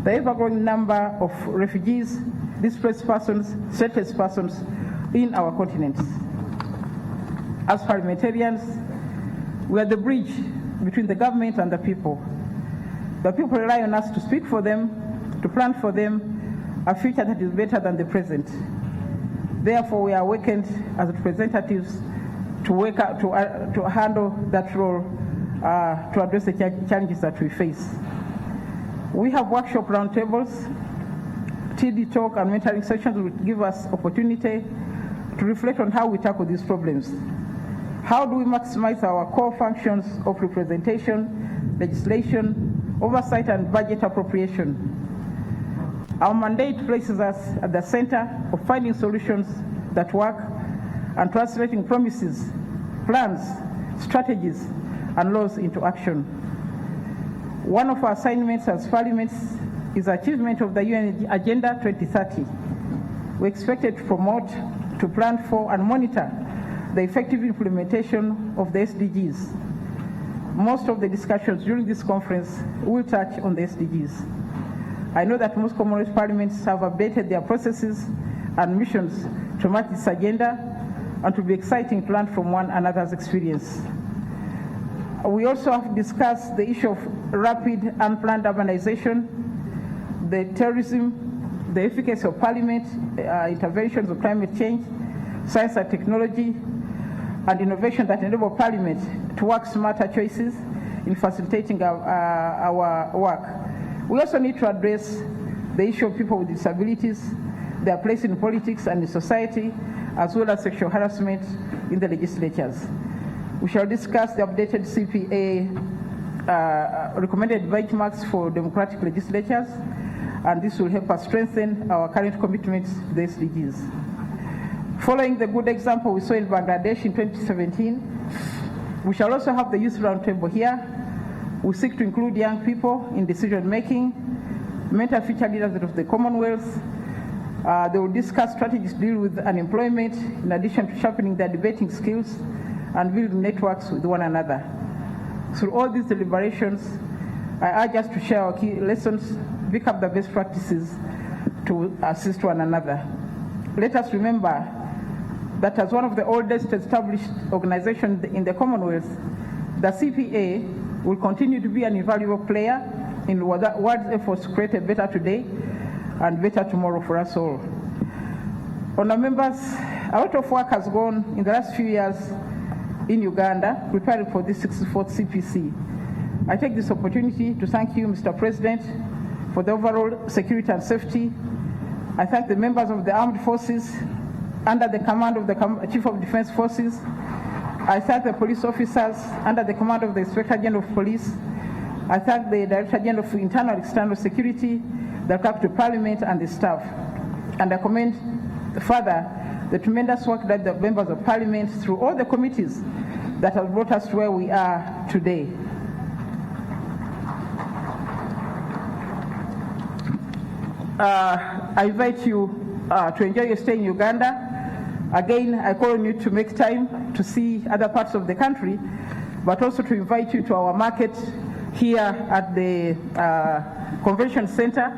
the ever-growing number of refugees, displaced persons, stateless persons in our continent. As parliamentarians, we are the bridge between the government and the people. The people rely on us to speak for them, to plan for them a future that is better than the present. Therefore, we are awakened as representatives to wake up, to handle that role, to address the challenges that we face. We have workshop roundtables, TD talk, and mentoring sessions which give us opportunity to reflect on how we tackle these problems. How do we maximize our core functions of representation, legislation, oversight, and budget appropriation? Our mandate places us at the center of finding solutions that work and translating promises, plans, strategies, and laws into action. One of our assignments as parliaments is achievement of the UN Agenda 2030. We expected to promote, to plan for, and monitor the effective implementation of the SDGs. Most of the discussions during this conference will touch on the SDGs. I know that most Commonwealth parliaments have updated their processes and missions to match this agenda, and it will be exciting to learn from one another's experience. We also have discussed the issue of rapid unplanned urbanization, the terrorism, the efficacy of parliament, interventions on climate change, science and technology, and innovation that enable parliament to work smarter choices in facilitating our work. We also need to address the issue of people with disabilities, their place in politics and in society, as well as sexual harassment in the legislatures. We shall discuss the updated CPA recommended benchmarks for democratic legislatures, and this will help us strengthen our current commitments to the SDGs. Following the good example we saw in Bangladesh in 2017, we shall also have the Youth Roundtable here. We seek to include young people in decision-making, mentor future leaders of the Commonwealth. They will discuss strategies to deal with unemployment, in addition to sharpening their debating skills and building networks with one another. Through all these deliberations, I urge us to share our key lessons, pick up the best practices to assist one another. Let us remember that as one of the oldest established organizations in the Commonwealth, the CPA will continue to be an invaluable player in the world's efforts to create a better today and better tomorrow for us all. Honourable members, a lot of work has gone in the last few years in Uganda preparing for this 64th CPC. I take this opportunity to thank you, Mr. President, for the overall security and safety. I thank the members of the armed forces under the command of the Chief of Defense Forces. I thank the police officers under the command of the Inspector General of Police. I thank the Director General of Internal and External Security, the Capital Parliament, and the staff. And I commend further the tremendous work that the members of Parliament through all the committees that have brought us to where we are today. I invite you to enjoy your stay in Uganda. Again, I call on you to make time to see other parts of the country, but also to invite you to our market here at the Convention Center.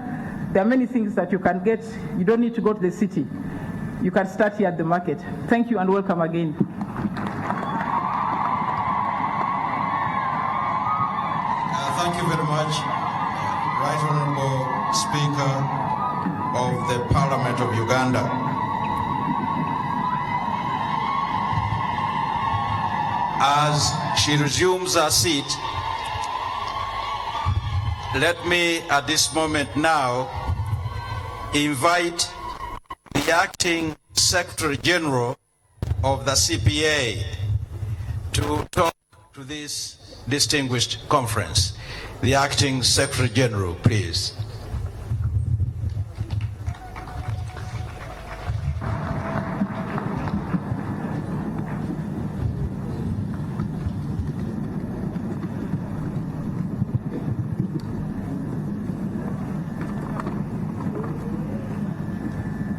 There are many things that you can get. You don't need to go to the city. You can start here at the market. Thank you and welcome again. Thank you very much, Right Honorable Speaker of the Parliament of Uganda. As she resumes her seat, let me at this moment now invite the Acting Secretary General of the CPA to talk to this distinguished conference. The Acting Secretary General, please.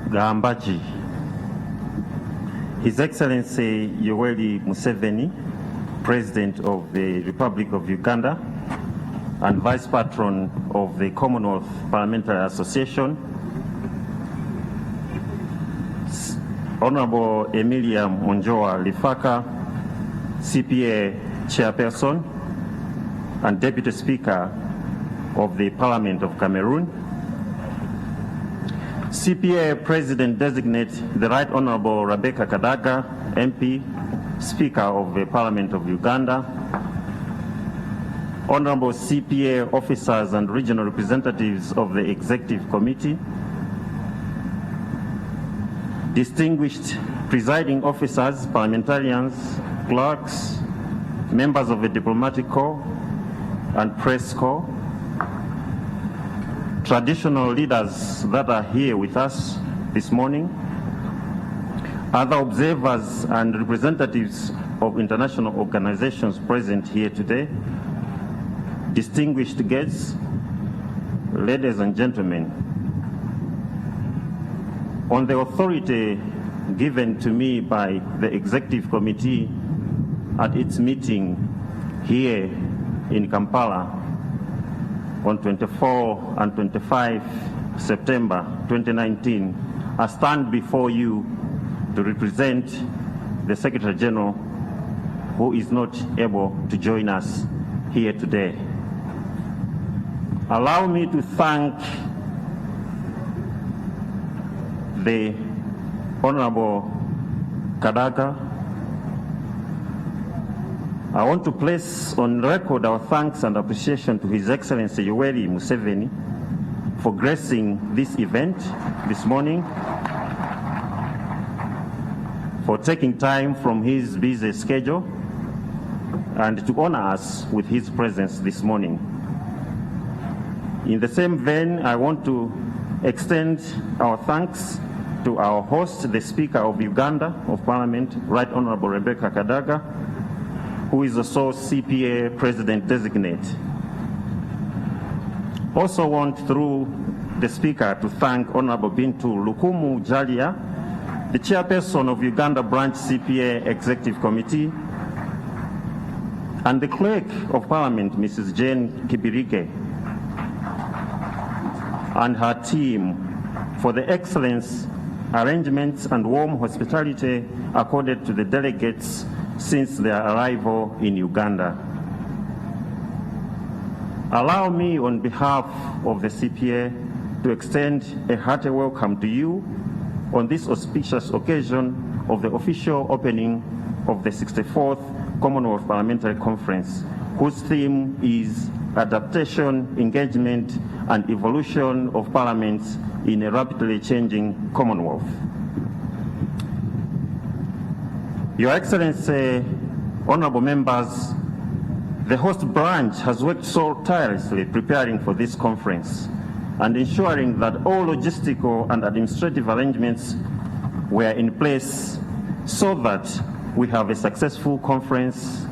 Gambaji, His Excellency Yoweri Museveni, President of the Republic of Uganda and Vice Patron of the Commonwealth Parliamentary Association, Honorable Emilia Monjoa Lifaka, CPA Chairperson and Deputy Speaker of the Parliament of Cameroon, CPA President-designate the Right Honorable Rebecca Kadaga, MP, Speaker of the Parliament of Uganda, Honorable CPA officers and regional representatives of the Executive Committee, distinguished presiding officers, parliamentarians, clerks, members of the Diplomatic Corps and Press Corps, traditional leaders that are here with us this morning, other observers and representatives of international organizations present here today, distinguished guests, ladies and gentlemen. On the authority given to me by the Executive Committee at its meeting here in Kampala on 24 and 25 September 2019, I stand before you to represent the Secretary General who is not able to join us here today. Allow me to thank the Honorable Kadaga. I want to place on record our thanks and appreciation to His Excellency Yoweri Museveni for gracing this event this morning, for taking time from his busy schedule and to honor us with his presence this morning. In the same vein, I want to extend our thanks to our host, the Speaker of Uganda of Parliament, Right Honorable Rebecca Kadaga, who is also CPA President-designate. Also want, through the Speaker, to thank Honorable Bintu Lukumu Jalia, the Chairperson of Uganda Branch CPA Executive Committee, and the Clerk of Parliament, Mrs. Jane Kibirige, and her team for the excellent arrangements and warm hospitality accorded to the delegates since their arrival in Uganda. Allow me, on behalf of the CPA, to extend a hearty welcome to you on this auspicious occasion of the official opening of the 64th Commonwealth Parliamentary Conference, whose theme is Adaptation, Engagement, and Evolution of Parliaments in a Rapidly Changing Commonwealth. Your Excellency, honorable members, the host branch has worked so tirelessly preparing for this conference and ensuring that all logistical and administrative arrangements were in place so that we have a successful conference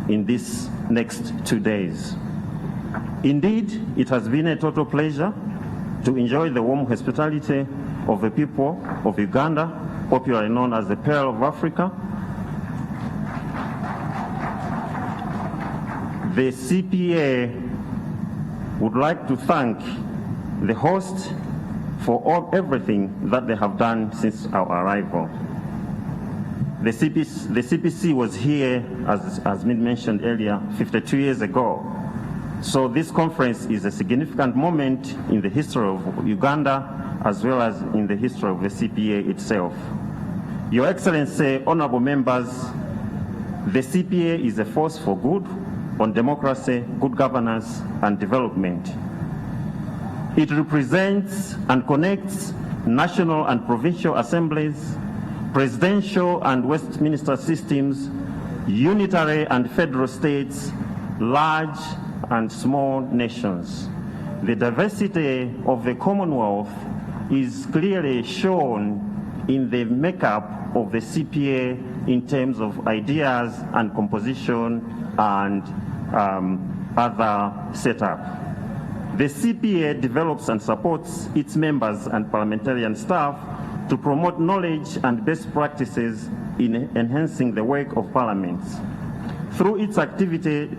in these next 2 days. Indeed, it has been a total pleasure to enjoy the warm hospitality of the people of Uganda, popularly known as the Pearl of Africa. The CPA would like to thank the host for everything that they have done since our arrival. The CPC was here, as mentioned earlier, 52 years ago. So this conference is a significant moment in the history of Uganda as well as in the history of the CPA itself. Your Excellency, honorable members, the CPA is a force for good on democracy, good governance, and development. It represents and connects national and provincial assemblies, presidential and Westminster systems, unitary and federal states, large and small nations. The diversity of the Commonwealth is clearly shown in the makeup of the CPA in terms of ideas and composition and other setup. The CPA develops and supports its members and parliamentarian staff to promote knowledge and best practices in enhancing the work of parliaments. Through its activities,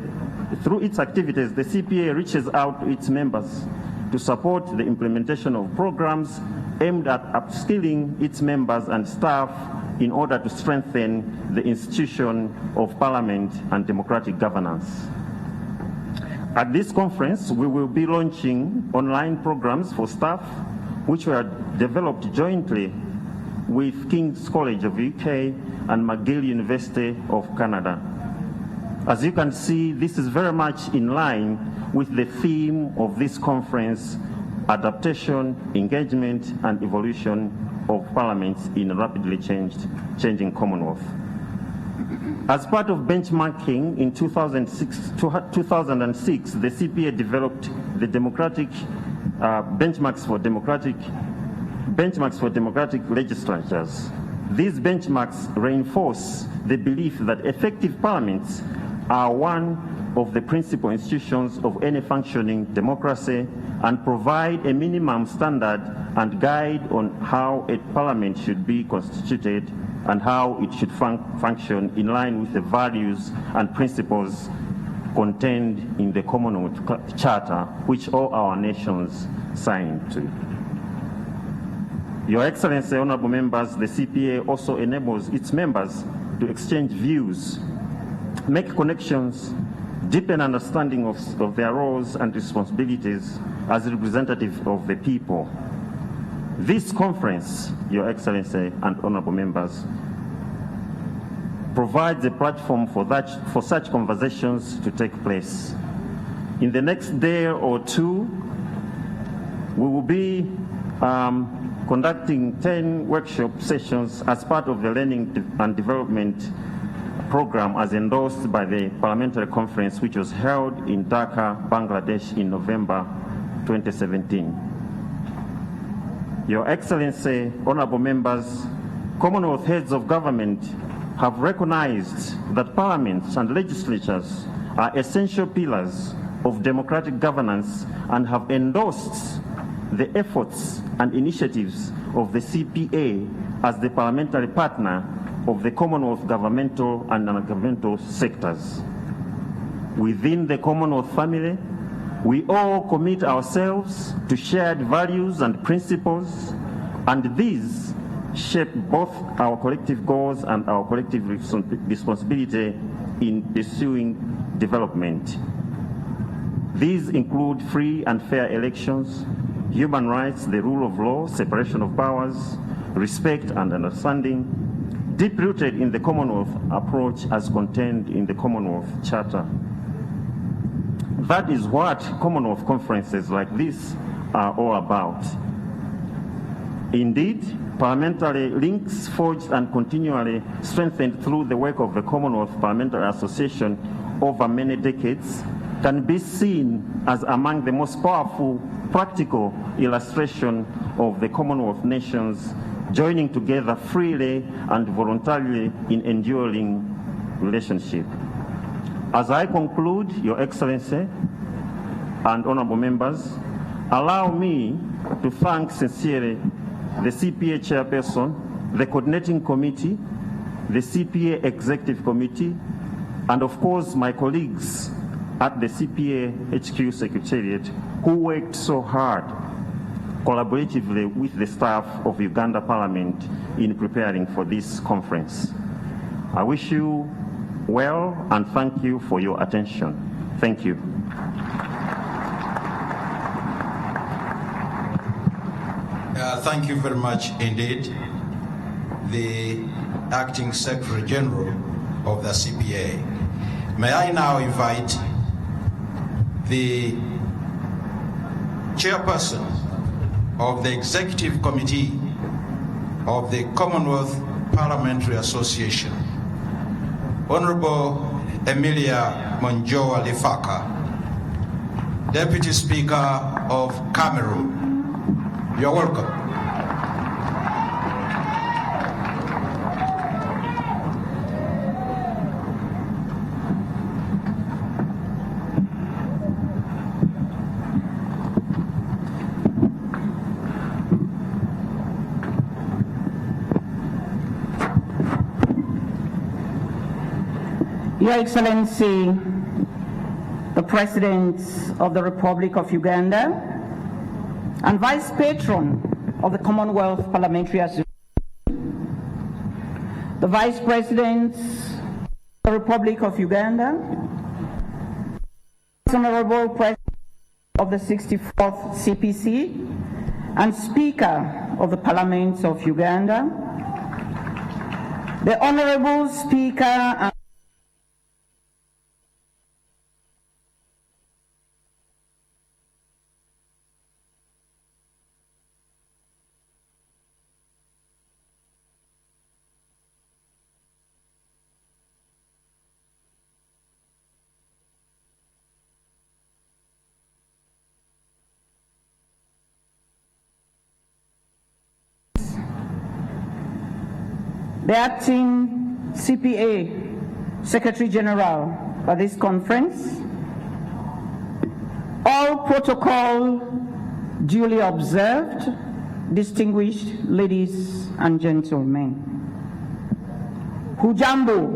the CPA reaches out to its members to support the implementation of programs aimed at upskilling its members and staff in order to strengthen the institution of parliament and democratic governance. At this conference, we will be launching online programs for staff which were developed jointly with King's College of UK and McGill University of Canada. As you can see, this is very much in line with the theme of this conference, adaptation, engagement, and evolution of parliaments in a rapidly changing Commonwealth. As part of benchmarking in 2006, the CPA developed the democratic benchmarks for democratic legislatures. These benchmarks reinforce the belief that effective parliaments are one of the principal institutions of any functioning democracy and provide a minimum standard and guide on how a parliament should be constituted and how it should function in line with the values and principles contained in the Commonwealth Charter, which all our nations signed to. Your Excellency, honorable members, the CPA also enables its members to exchange views, make connections, deepen understanding of their roles and responsibilities as representatives of the people. This conference, Your Excellency and honorable members, provides a platform for such conversations to take place. In the next day or two, we will be conducting 10 workshop sessions as part of the Learning and Development program as endorsed by the Parliamentary Conference, which was held in Dhaka, Bangladesh in November 2017. Your Excellency, honorable members, Commonwealth heads of government have recognized that parliaments and legislatures are essential pillars of democratic governance and have endorsed the efforts and initiatives of the CPA as the parliamentary partner of the Commonwealth governmental and non-governmental sectors. Within the Commonwealth family, we all commit ourselves to shared values and principles, and these shape both our collective goals and our collective responsibility in pursuing development. These include free and fair elections, human rights, the rule of law, separation of powers, respect and understanding, deep-rooted in the Commonwealth approach as contained in the Commonwealth Charter. That is what Commonwealth conferences like this are all about. Indeed, parliamentary links forged and continually strengthened through the work of the Commonwealth Parliamentary Association over many decades can be seen as among the most powerful practical illustration of the Commonwealth nations joining together freely and voluntarily in enduring relationship. As I conclude, Your Excellency and honorable members, allow me to thank sincerely the CPA chairperson, the coordinating committee, the CPA executive committee, and of course my colleagues at the CPA HQ Secretariat who worked so hard collaboratively with the staff of Uganda Parliament in preparing for this conference. I wish you well and thank you for your attention. Thank you. Thank you very much indeed, the Acting Secretary General of the CPA. May I now invite the chairperson of the Executive Committee of the Commonwealth Parliamentary Association, Honorable Emilia Monjoa Lifaka, Deputy Speaker of Cameroon. You're welcome. Your Excellency, the President of the Republic of Uganda and Vice Patron of the Commonwealth Parliamentary Association, the Vice President of the Republic of Uganda, Honorable President of the 64th CPC and Speaker of the Parliament of Uganda, the Honorable Speaker and the acting CPA Secretary General for this conference, all protocol duly observed, distinguished ladies and gentlemen. Hujambo,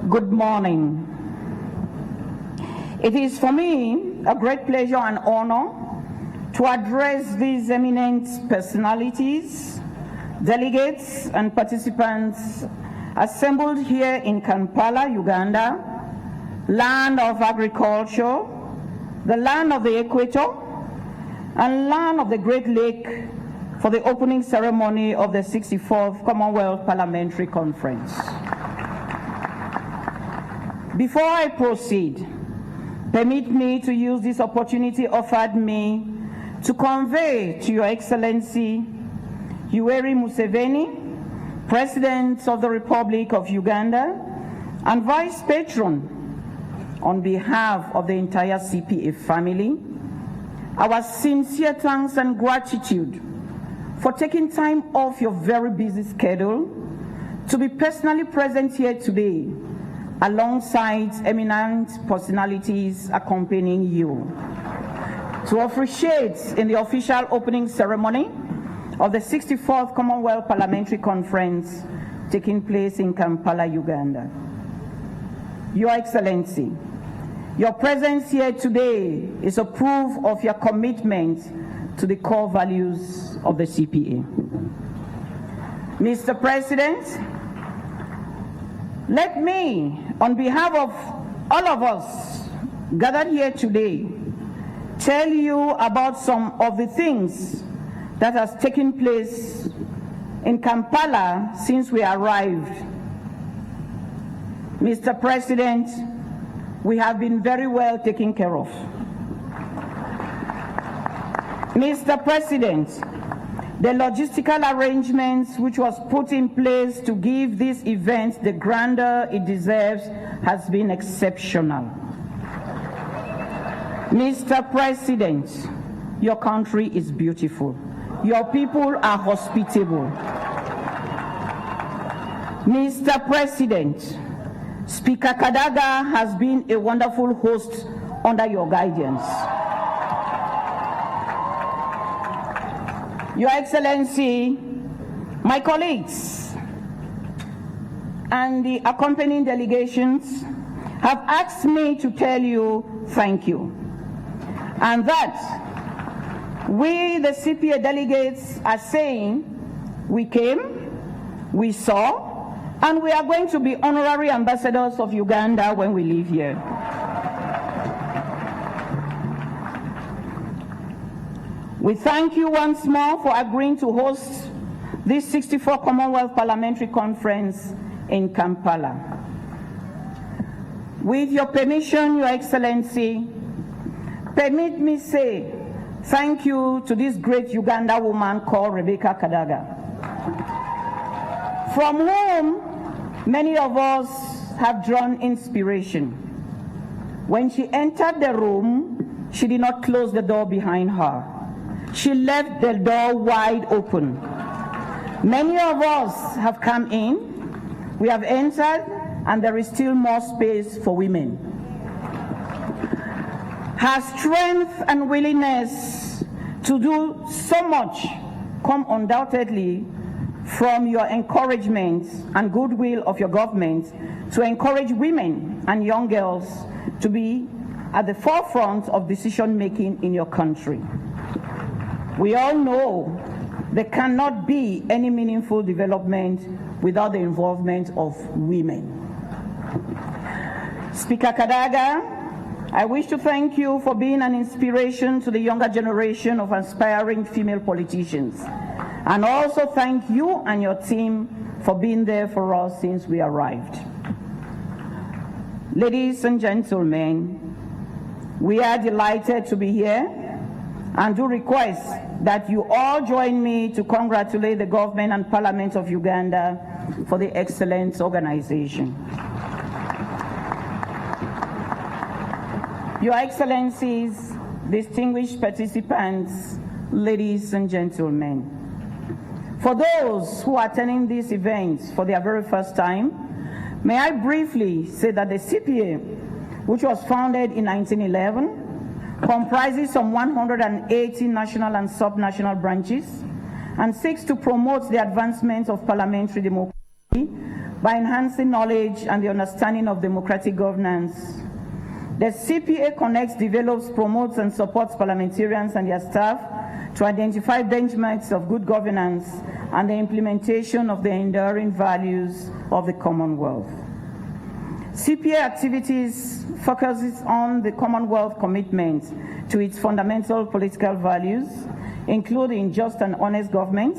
good morning. It is for me a great pleasure and honor to address these eminent personalities, delegates and participants assembled here in Kampala, Uganda, land of agriculture, the land of the equator, and land of the Great Lake for the opening ceremony of the 64th Commonwealth Parliamentary Conference. Before I proceed, permit me to use this opportunity offered me to convey to Your Excellency Yoweri Museveni, President of the Republic of Uganda and Vice Patron, on behalf of the entire CPA family, our sincere thanks and gratitude for taking time off your very busy schedule to be personally present here today alongside eminent personalities accompanying you to officiate in the official opening ceremony of the 64th Commonwealth Parliamentary Conference taking place in Kampala, Uganda. Your Excellency, your presence here today is a proof of your commitment to the core values of the CPA. Mr. President, let me, on behalf of all of us gathered here today, tell you about some of the things that has taken place in Kampala since we arrived. Mr. President, we have been very well taken care of. Mr. President, the logistical arrangements which was put in place to give this event the grandeur it deserves has been exceptional. Mr. President, your country is beautiful. Your people are hospitable. Mr. President, Speaker Kadaga has been a wonderful host under your guidance. Your Excellency, my colleagues, and the accompanying delegations have asked me to tell you thank you, and that we, the CPA delegates, are saying we came, we saw, and we are going to be honorary ambassadors of Uganda when we leave here. We thank you once more for agreeing to host this 64th Commonwealth Parliamentary Conference in Kampala. With your permission, Your Excellency, permit me say thank you to this great Uganda woman called Rebecca Kadaga, from whom many of us have drawn inspiration. When she entered the room, she did not close the door behind her. She left the door wide open. Many of us have come in, we have entered, and there is still more space for women. Her strength and willingness to do so much come undoubtedly from your encouragement and goodwill of your government to encourage women and young girls to be at the forefront of decision making in your country. We all know there cannot be any meaningful development without the involvement of women. Speaker Kadaga, I wish to thank you for being an inspiration to the younger generation of aspiring female politicians, and also thank you and your team for being there for us since we arrived. Ladies and gentlemen, we are delighted to be here and do request that you all join me to congratulate the government and Parliament of Uganda for the excellent organization. Your Excellencies, distinguished participants, ladies and gentlemen, for those who are attending these events for their very first time, may I briefly say that the CPA, which was founded in 1911, comprises some 180 national and subnational branches and seeks to promote the advancement of parliamentary democracy by enhancing knowledge and the understanding of democratic governance. The CPA connects, develops, promotes, and supports parliamentarians and their staff to identify benchmarks of good governance and the implementation of the enduring values of the Commonwealth. CPA activities focuses on the Commonwealth commitment to its fundamental political values, including just and honest government,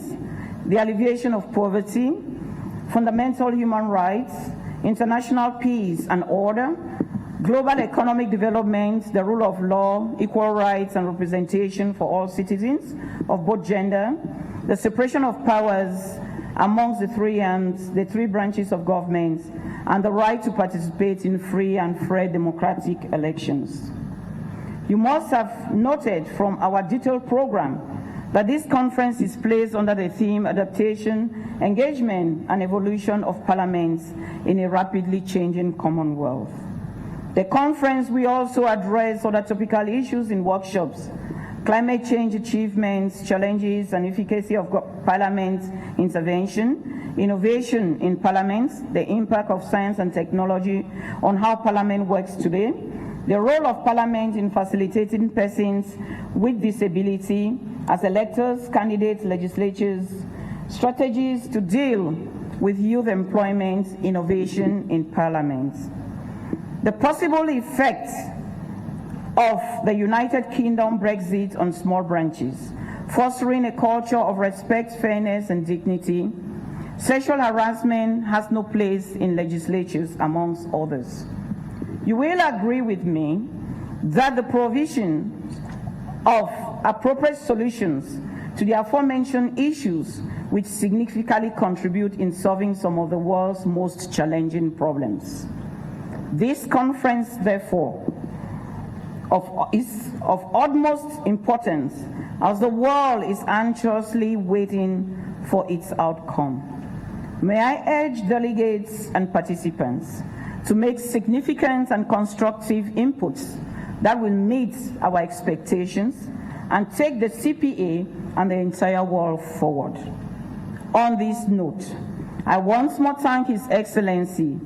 the alleviation of poverty, fundamental human rights, international peace and order, global economic development, the rule of law, equal rights and representation for all citizens of both gender, the separation of powers amongst the three branches of government, and the right to participate in free and fair democratic elections. You must have noted from our detailed program that this conference is placed under the theme Adaptation, Engagement and Evolution of Parliaments in a Rapidly Changing Commonwealth. The conference will also address other topical issues in workshops: climate change achievements, challenges and efficacy of Parliament intervention, innovation in Parliament, the impact of science and technology on how Parliament works today, the role of Parliament in facilitating persons with disability as electors, candidates, legislatures, strategies to deal with youth employment, innovation in Parliament. The possible effects of the United Kingdom Brexit on small branches, fostering a culture of respect, fairness, and dignity. Sexual harassment has no place in legislatures, amongst others. You will agree with me that the provision of appropriate solutions to the aforementioned issues which significantly contribute in solving some of the world's most challenging problems. This conference, therefore, is of utmost importance as the world is anxiously waiting for its outcome. May I urge delegates and participants to make significant and constructive inputs that will meet our expectations and take the CPA and the entire world forward. On this note, I once more thank His Excellency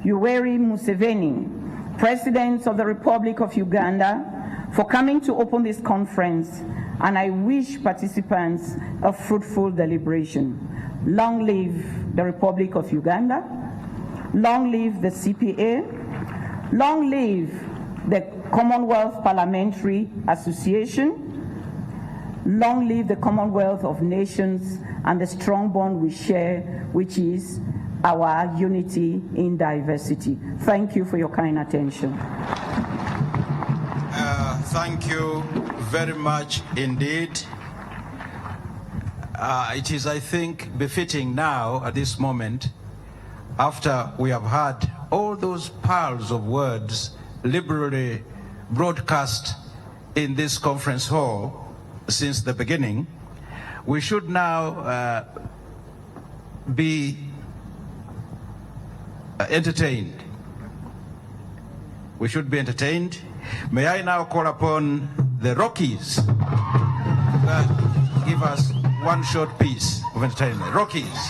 Yoweri Museveni, President of the Republic of Uganda, for coming to open this conference, and I wish participants a fruitful deliberation. Long live the Republic of Uganda, long live the CPA, long live the Commonwealth Parliamentary Association, long live the Commonwealth of Nations and the strong bond we share, which is our unity in diversity. Thank you for your kind attention. Thank you very much indeed. It is, I think, befitting now at this moment, after we have had all those piles of words liberally broadcast in this conference hall since the beginning, we should now be entertained. We should be entertained. May I now call upon the Rockies to give us one short piece of entertainment. Rockies.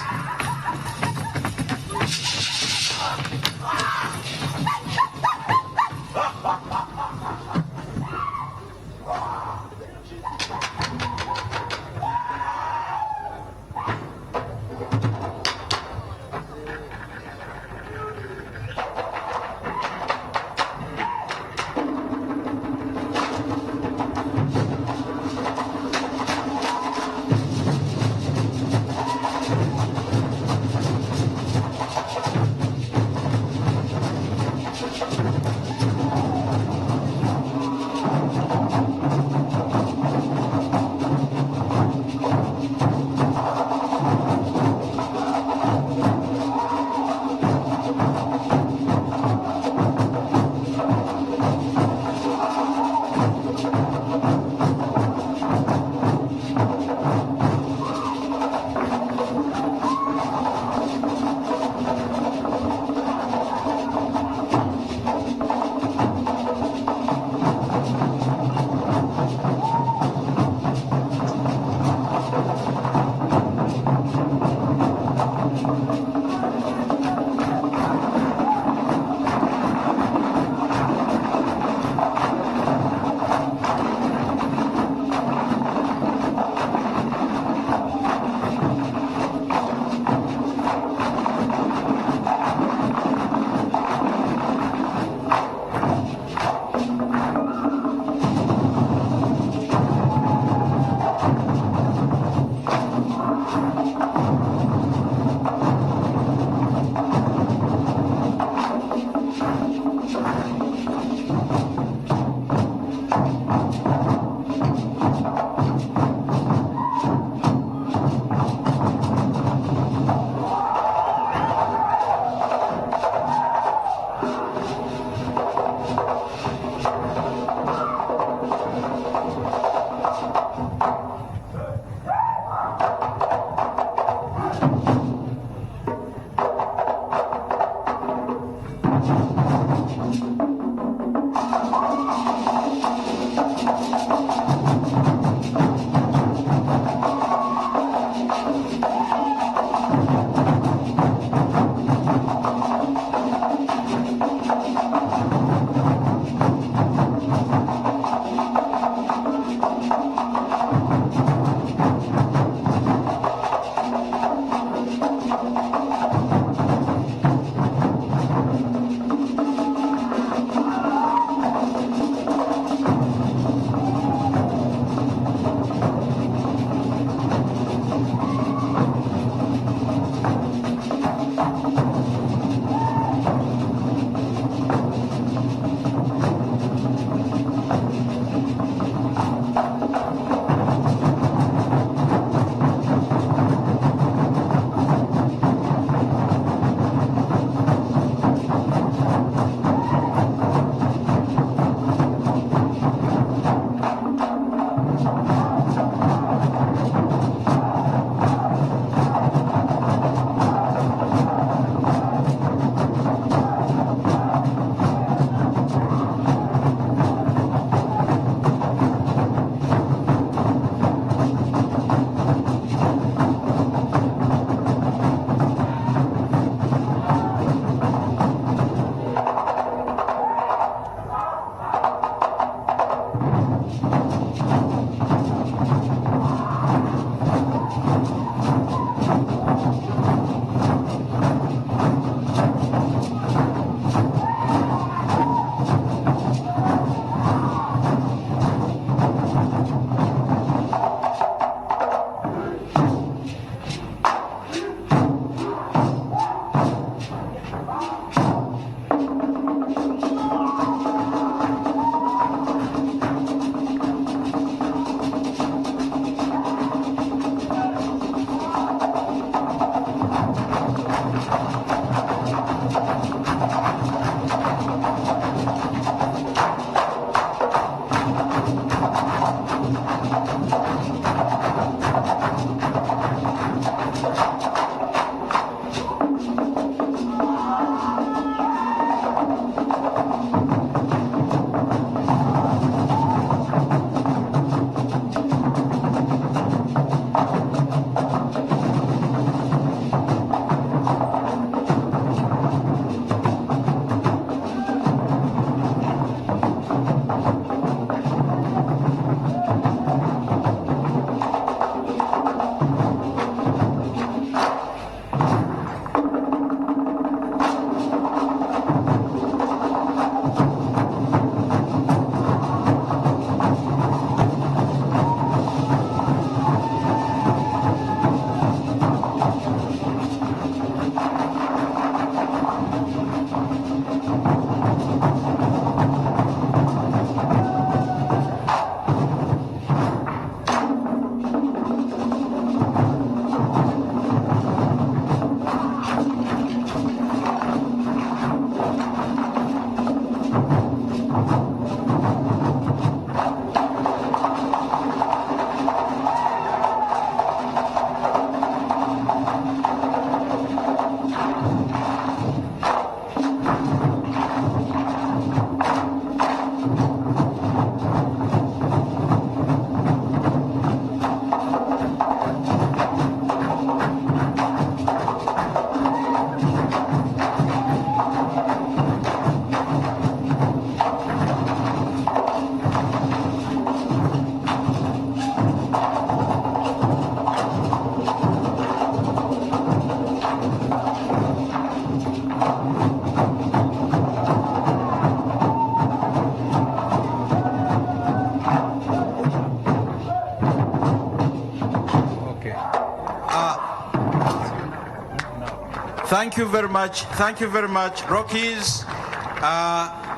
Thank you very much. Thank you very much, Rockies.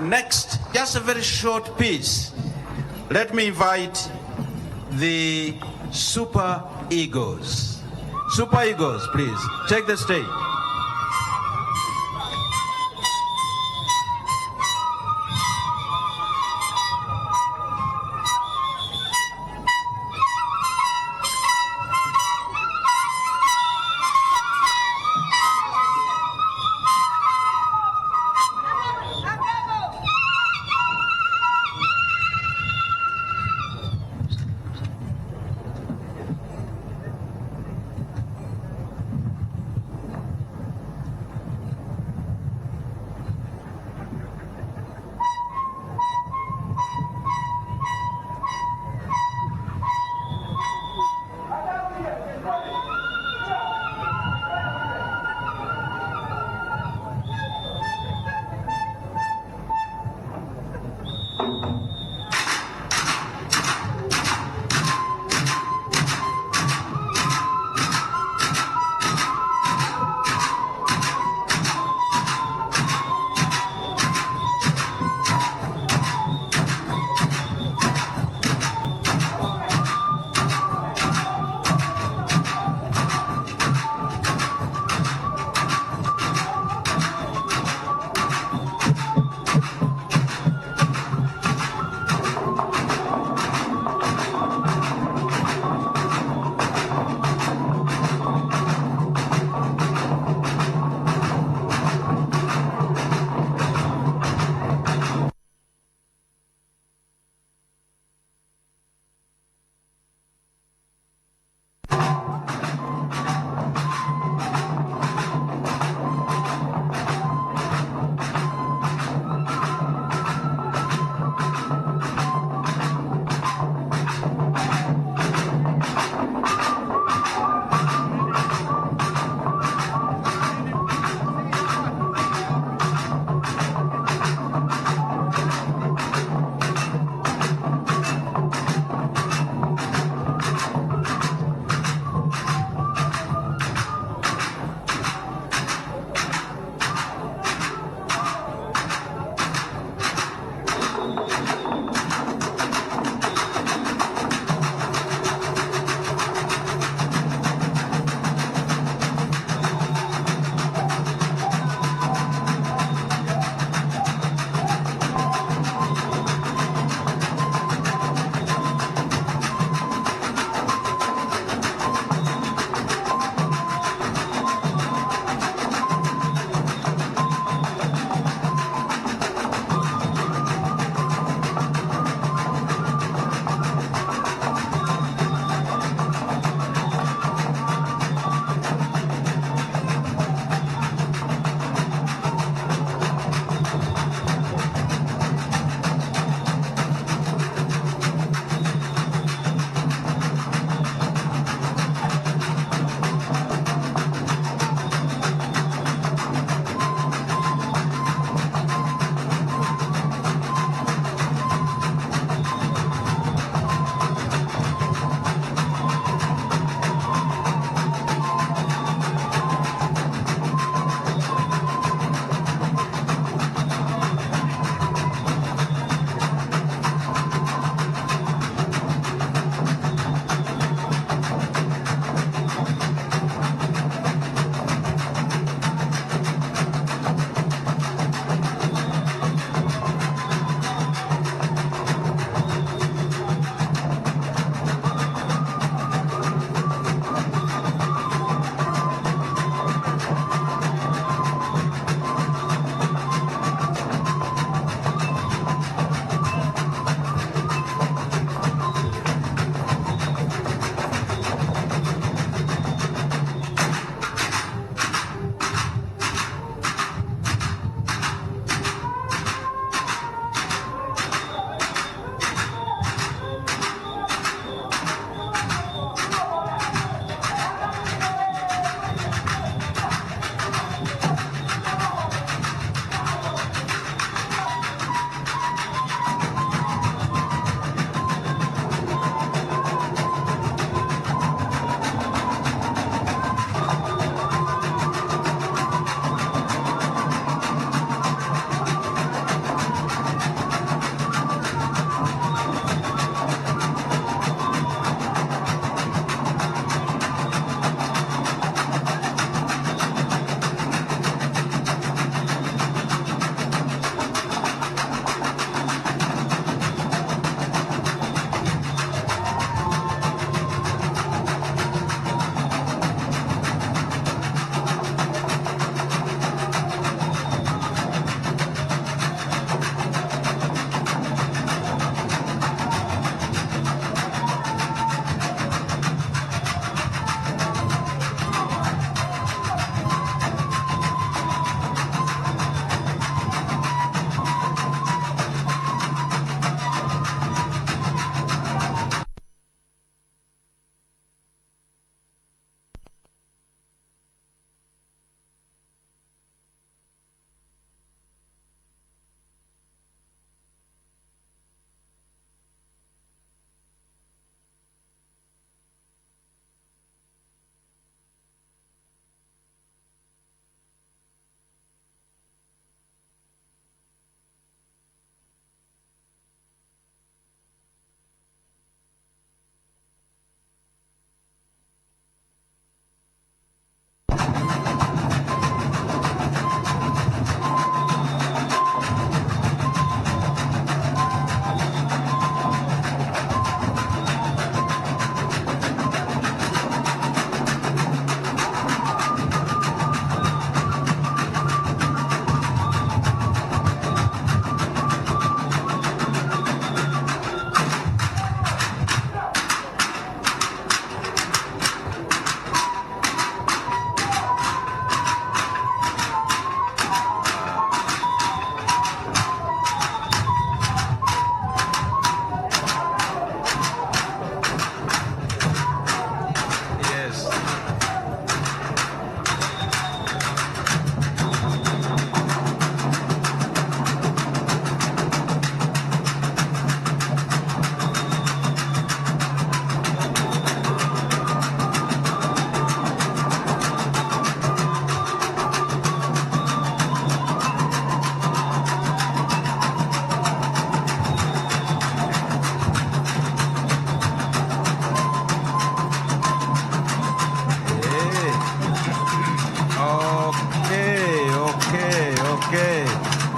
Next, just a very short piece. Let me invite the Super Egos. Super Egos, please, take the stage.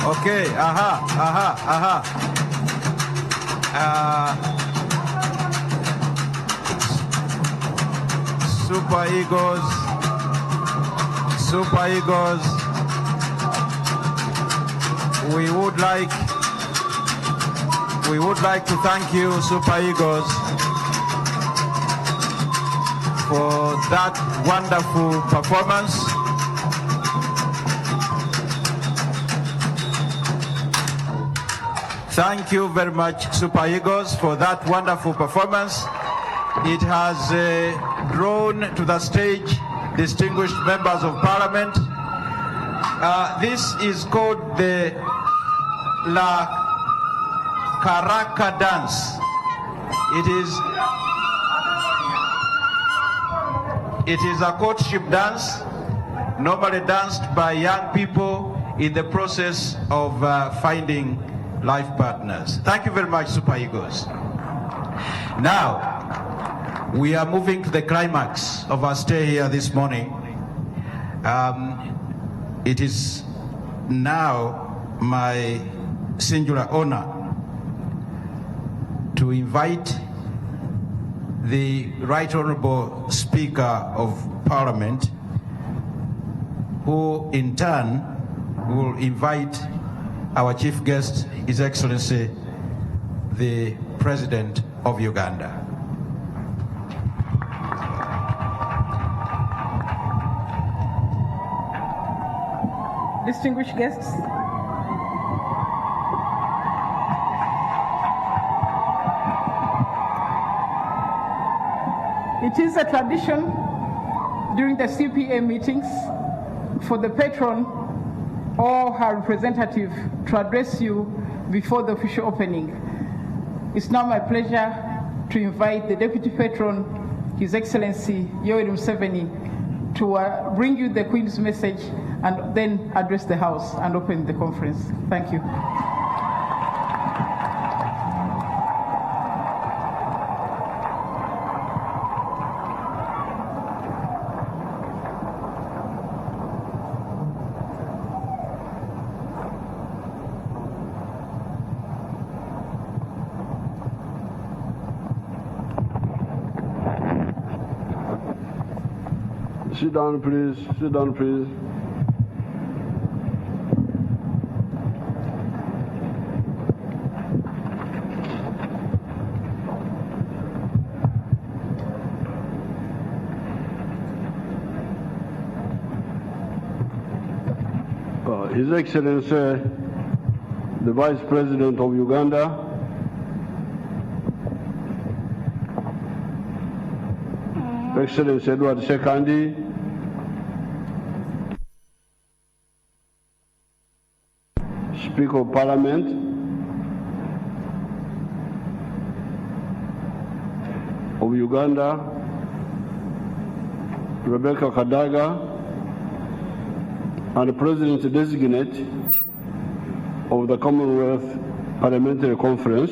Okay, Super Eagles, we would like to thank you, Super Eagles, for that wonderful performance. Thank you very much, Super Eagles, for that wonderful performance. It has drawn to the stage distinguished members of Parliament. This is called the La Caracca dance. It is a courtship dance, normally danced by young people in the process of finding life partners. Thank you very much, Super Eagles. Now, we are moving to the climax of our stay here this morning. It is now my singular honor to invite the Right Honorable Speaker of Parliament, who in turn will invite our chief guest, His Excellency, the President of Uganda. Distinguished guests, it is a tradition during the CPA meetings for the patron or her representative to address you before the official opening. It's now my pleasure to invite the Deputy Patron, His Excellency Yoweri Museveni, to bring you the Queen's message and then address the House and open the conference. Thank you. Sit down, please. Sit down, please. His Excellency, the Vice President of Uganda, Excellency Edward Sekandi, Speaker of Parliament, of Uganda, Rebecca Kadaga, and the President-designate of the Commonwealth Parliamentary Conference,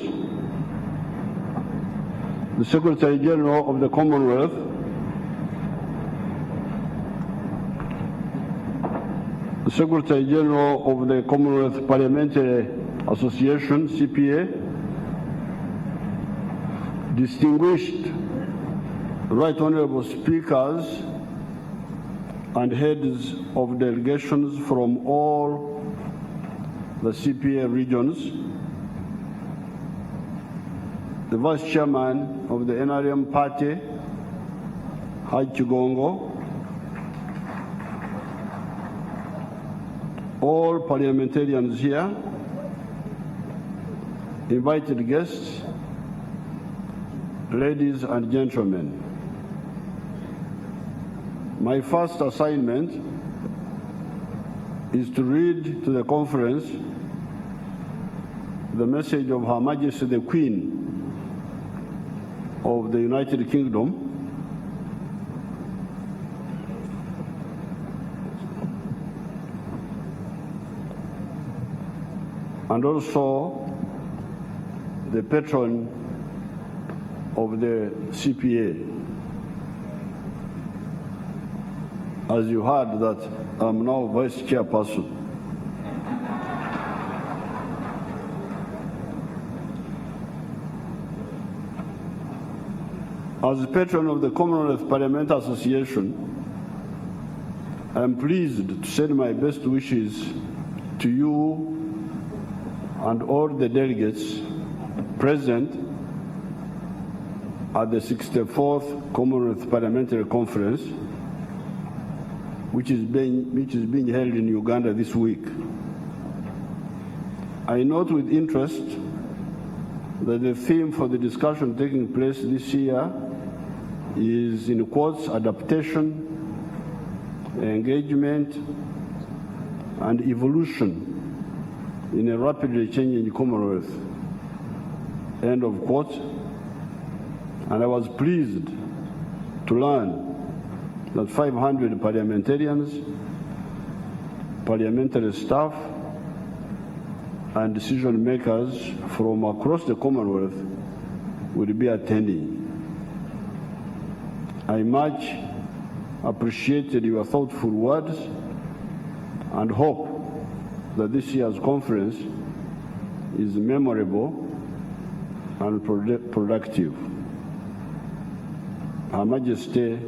the Secretary General of the Commonwealth, the Secretary General of the Commonwealth Parliamentary Association, CPA, distinguished Right Honorable Speakers and heads of delegations from all the CPA regions, the Vice Chairman of the NRM Party, Haji Chigongo, all parliamentarians here, invited guests, ladies and gentlemen. My first assignment is to read to the conference the message of Her Majesty the Queen of the United Kingdom, and also the patron of the CPA. As you heard that I'm now Vice Chairperson. As the patron of the Commonwealth Parliamentary Association, I am pleased to send my best wishes to you and all the delegates present at the 64th Commonwealth Parliamentary Conference, which is being held in Uganda this week. I note with interest that the theme for the discussion taking place this year is, in quotes, adaptation, engagement, and evolution in a rapidly changing Commonwealth, end of quote. And I was pleased to learn that 500 parliamentarians, parliamentary staff, and decision makers from across the Commonwealth will be attending. I much appreciated your thoughtful words and hope that this year's conference is memorable and productive. Her Majesty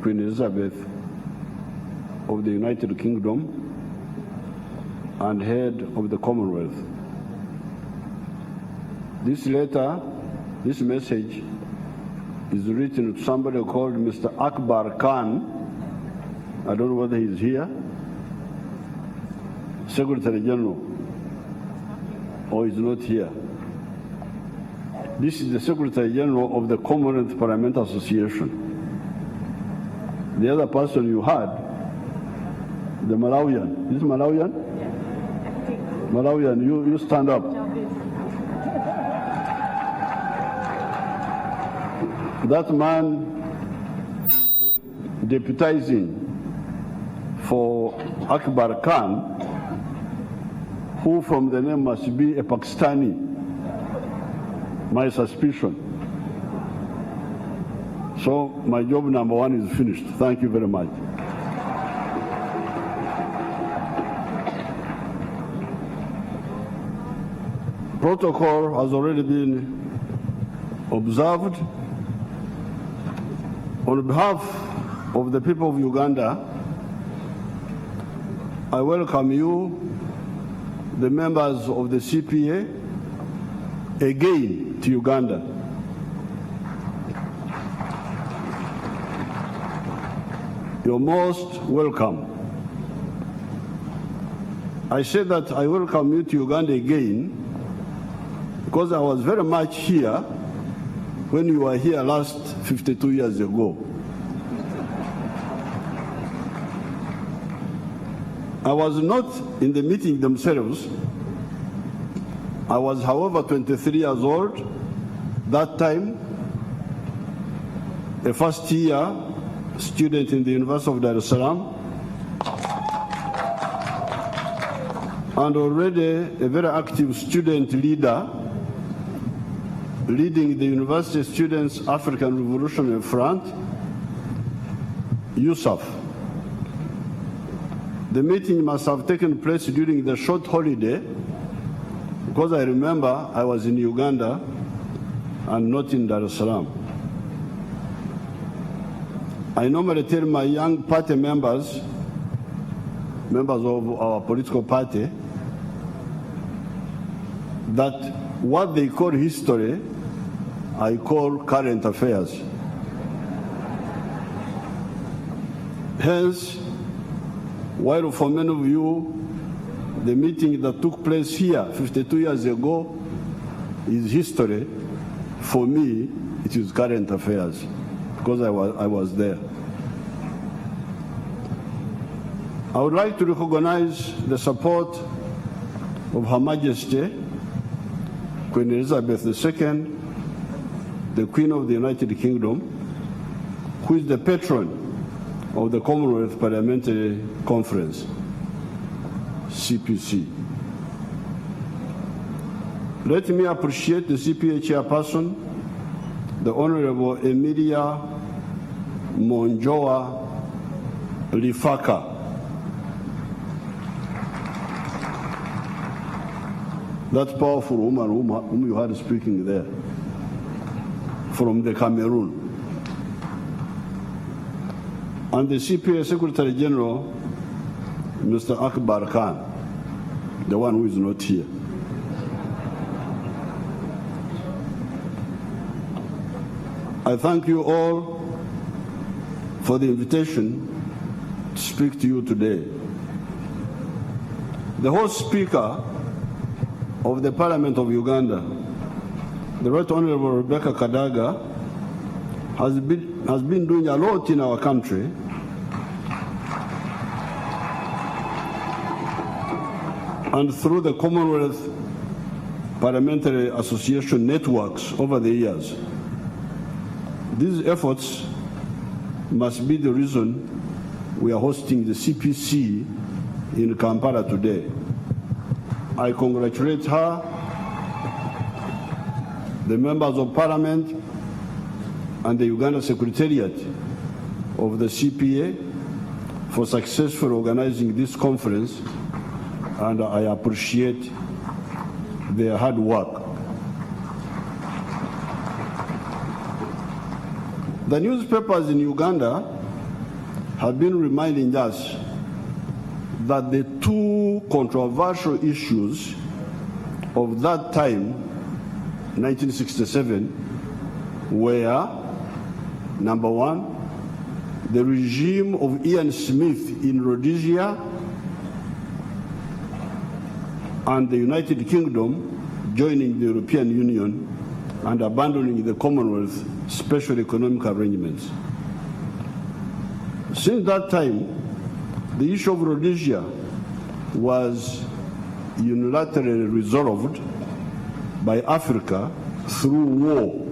Queen Elizabeth of the United Kingdom and head of the Commonwealth. This letter, this message, is written to somebody called Mr. Akbar Khan. I don't know whether he's here. Secretary General, or he's not here. This is the Secretary General of the Commonwealth Parliamentary Association. The other person you had, the Malawian. Is this Malawian? Malawian, you stand up. That man is deputizing for Akbar Khan, who from the name must be a Pakistani, my suspicion. So my job number one is finished. Thank you very much. Protocol has already been observed. On behalf of the people of Uganda, I welcome you, the members of the CPA, again to Uganda. You're most welcome. I said that I welcome you to Uganda again because I was very much here when you were here last 52 years ago. I was not in the meeting themselves. I was, however, 23 years old that time, a first year student in the University of Dar es Salaam, and already a very active student leader leading the University Students African Revolutionary Front, USAF. The meeting must have taken place during the short holiday, because I remember I was in Uganda and not in Dar es Salaam. I normally tell my young party members of our political party, that what they call history, I call current affairs. Hence, while for many of you, the meeting that took place here 52 years ago is history, for me, it is current affairs, because I was there. I would like to recognize the support of Her Majesty Queen Elizabeth II, the Queen of the United Kingdom, who is the patron of the Commonwealth Parliamentary Conference, CPC. Let me appreciate the CPA chairperson, the Honorable Emilia Monjoa Lifaka. That powerful woman whom you heard speaking there, from the Cameroon. and the CPA Secretary General, Mr. Akbar Khan, the one who is not here. I thank you all for the invitation to speak to you today. The host speaker of the Parliament of Uganda, the Right Honorable Rebecca Kadaga, has been doing a lot in our country and through the Commonwealth Parliamentary Association networks over the years. These efforts must be the reason we are hosting the CPC in Kampala today. I congratulate her, the members of Parliament, and the Uganda Secretariat of the CPA for successfully organizing this conference, and I appreciate their hard work. The newspapers in Uganda have been reminding us that the two controversial issues of that time, 1967, were, number one, the regime of Ian Smith in Rhodesia and the United Kingdom joining the European Union and abandoning the Commonwealth special economic arrangements. Since that time, the issue of Rhodesia was unilaterally resolved by Africa through war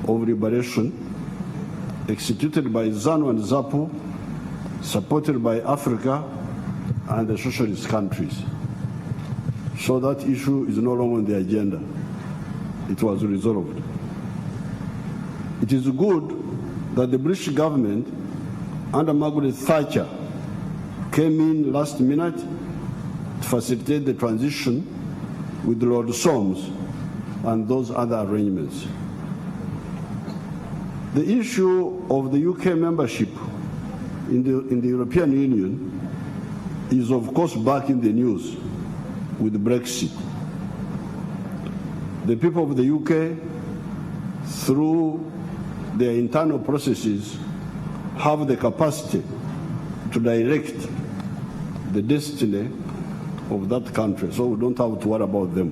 of liberation executed by ZANU and ZAPU, supported by Africa and the socialist countries. So that issue is no longer on the agenda. It was resolved. It is good that the British government under Margaret Thatcher came in last minute to facilitate the transition with Lord Solms and those other arrangements. The issue of the UK membership in the European Union is of course back in the news with Brexit. The people of the UK, through their internal processes, have the capacity to direct the destiny of that country, so we don't have to worry about them.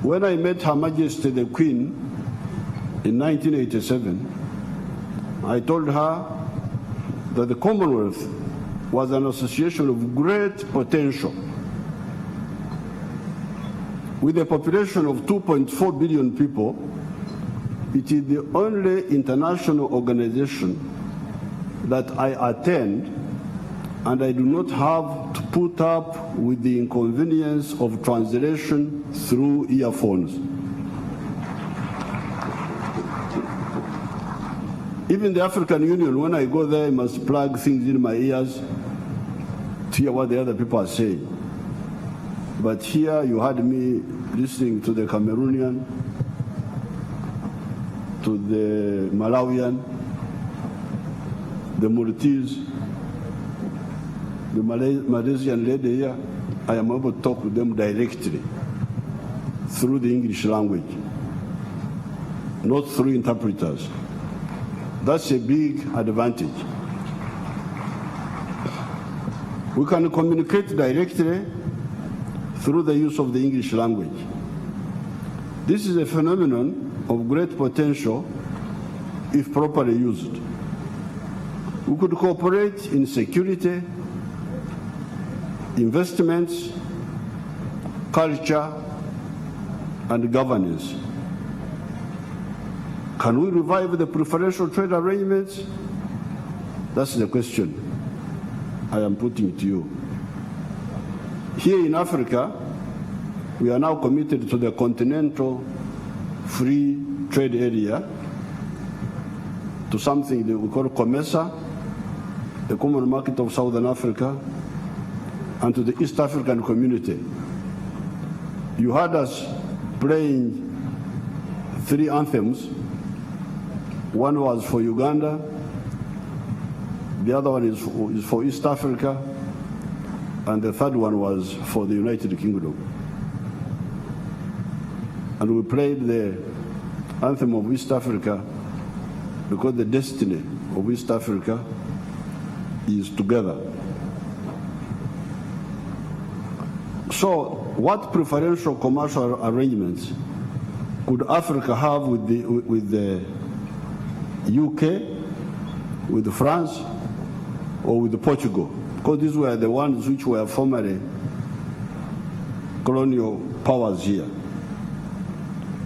When I met Her Majesty the Queen in 1987, I told her that the Commonwealth was an association of great potential. With a population of 2.4 billion people, it is the only international organization that I attend, and I do not have to put up with the inconvenience of translation through earphones. Even the African Union, when I go there, I must plug things in my ears to hear what the other people are saying. But here you had me listening to the Cameroonian, to the Malawian, the Maltese, the Malaysian lady here. I am able to talk to them directly through the English language, not through interpreters. That's a big advantage. We can communicate directly through the use of the English language. This is a phenomenon of great potential if properly used. We could cooperate in security, investments, culture, and governance. Can we revive the preferential trade arrangements? That's the question I am putting to you. Here in Africa, we are now committed to the continental free trade area, to something that we call COMESA, the Common Market of Southern Africa, and to the East African community. You heard us playing 3 anthems One was for Uganda, the other one is for East Africa, and the third one was for the United Kingdom. And we played the anthem of East Africa because the destiny of East Africa is together. So what preferential commercial arrangements could Africa have with the UK, with France, or with Portugal? Because these were the ones which were formerly colonial powers here.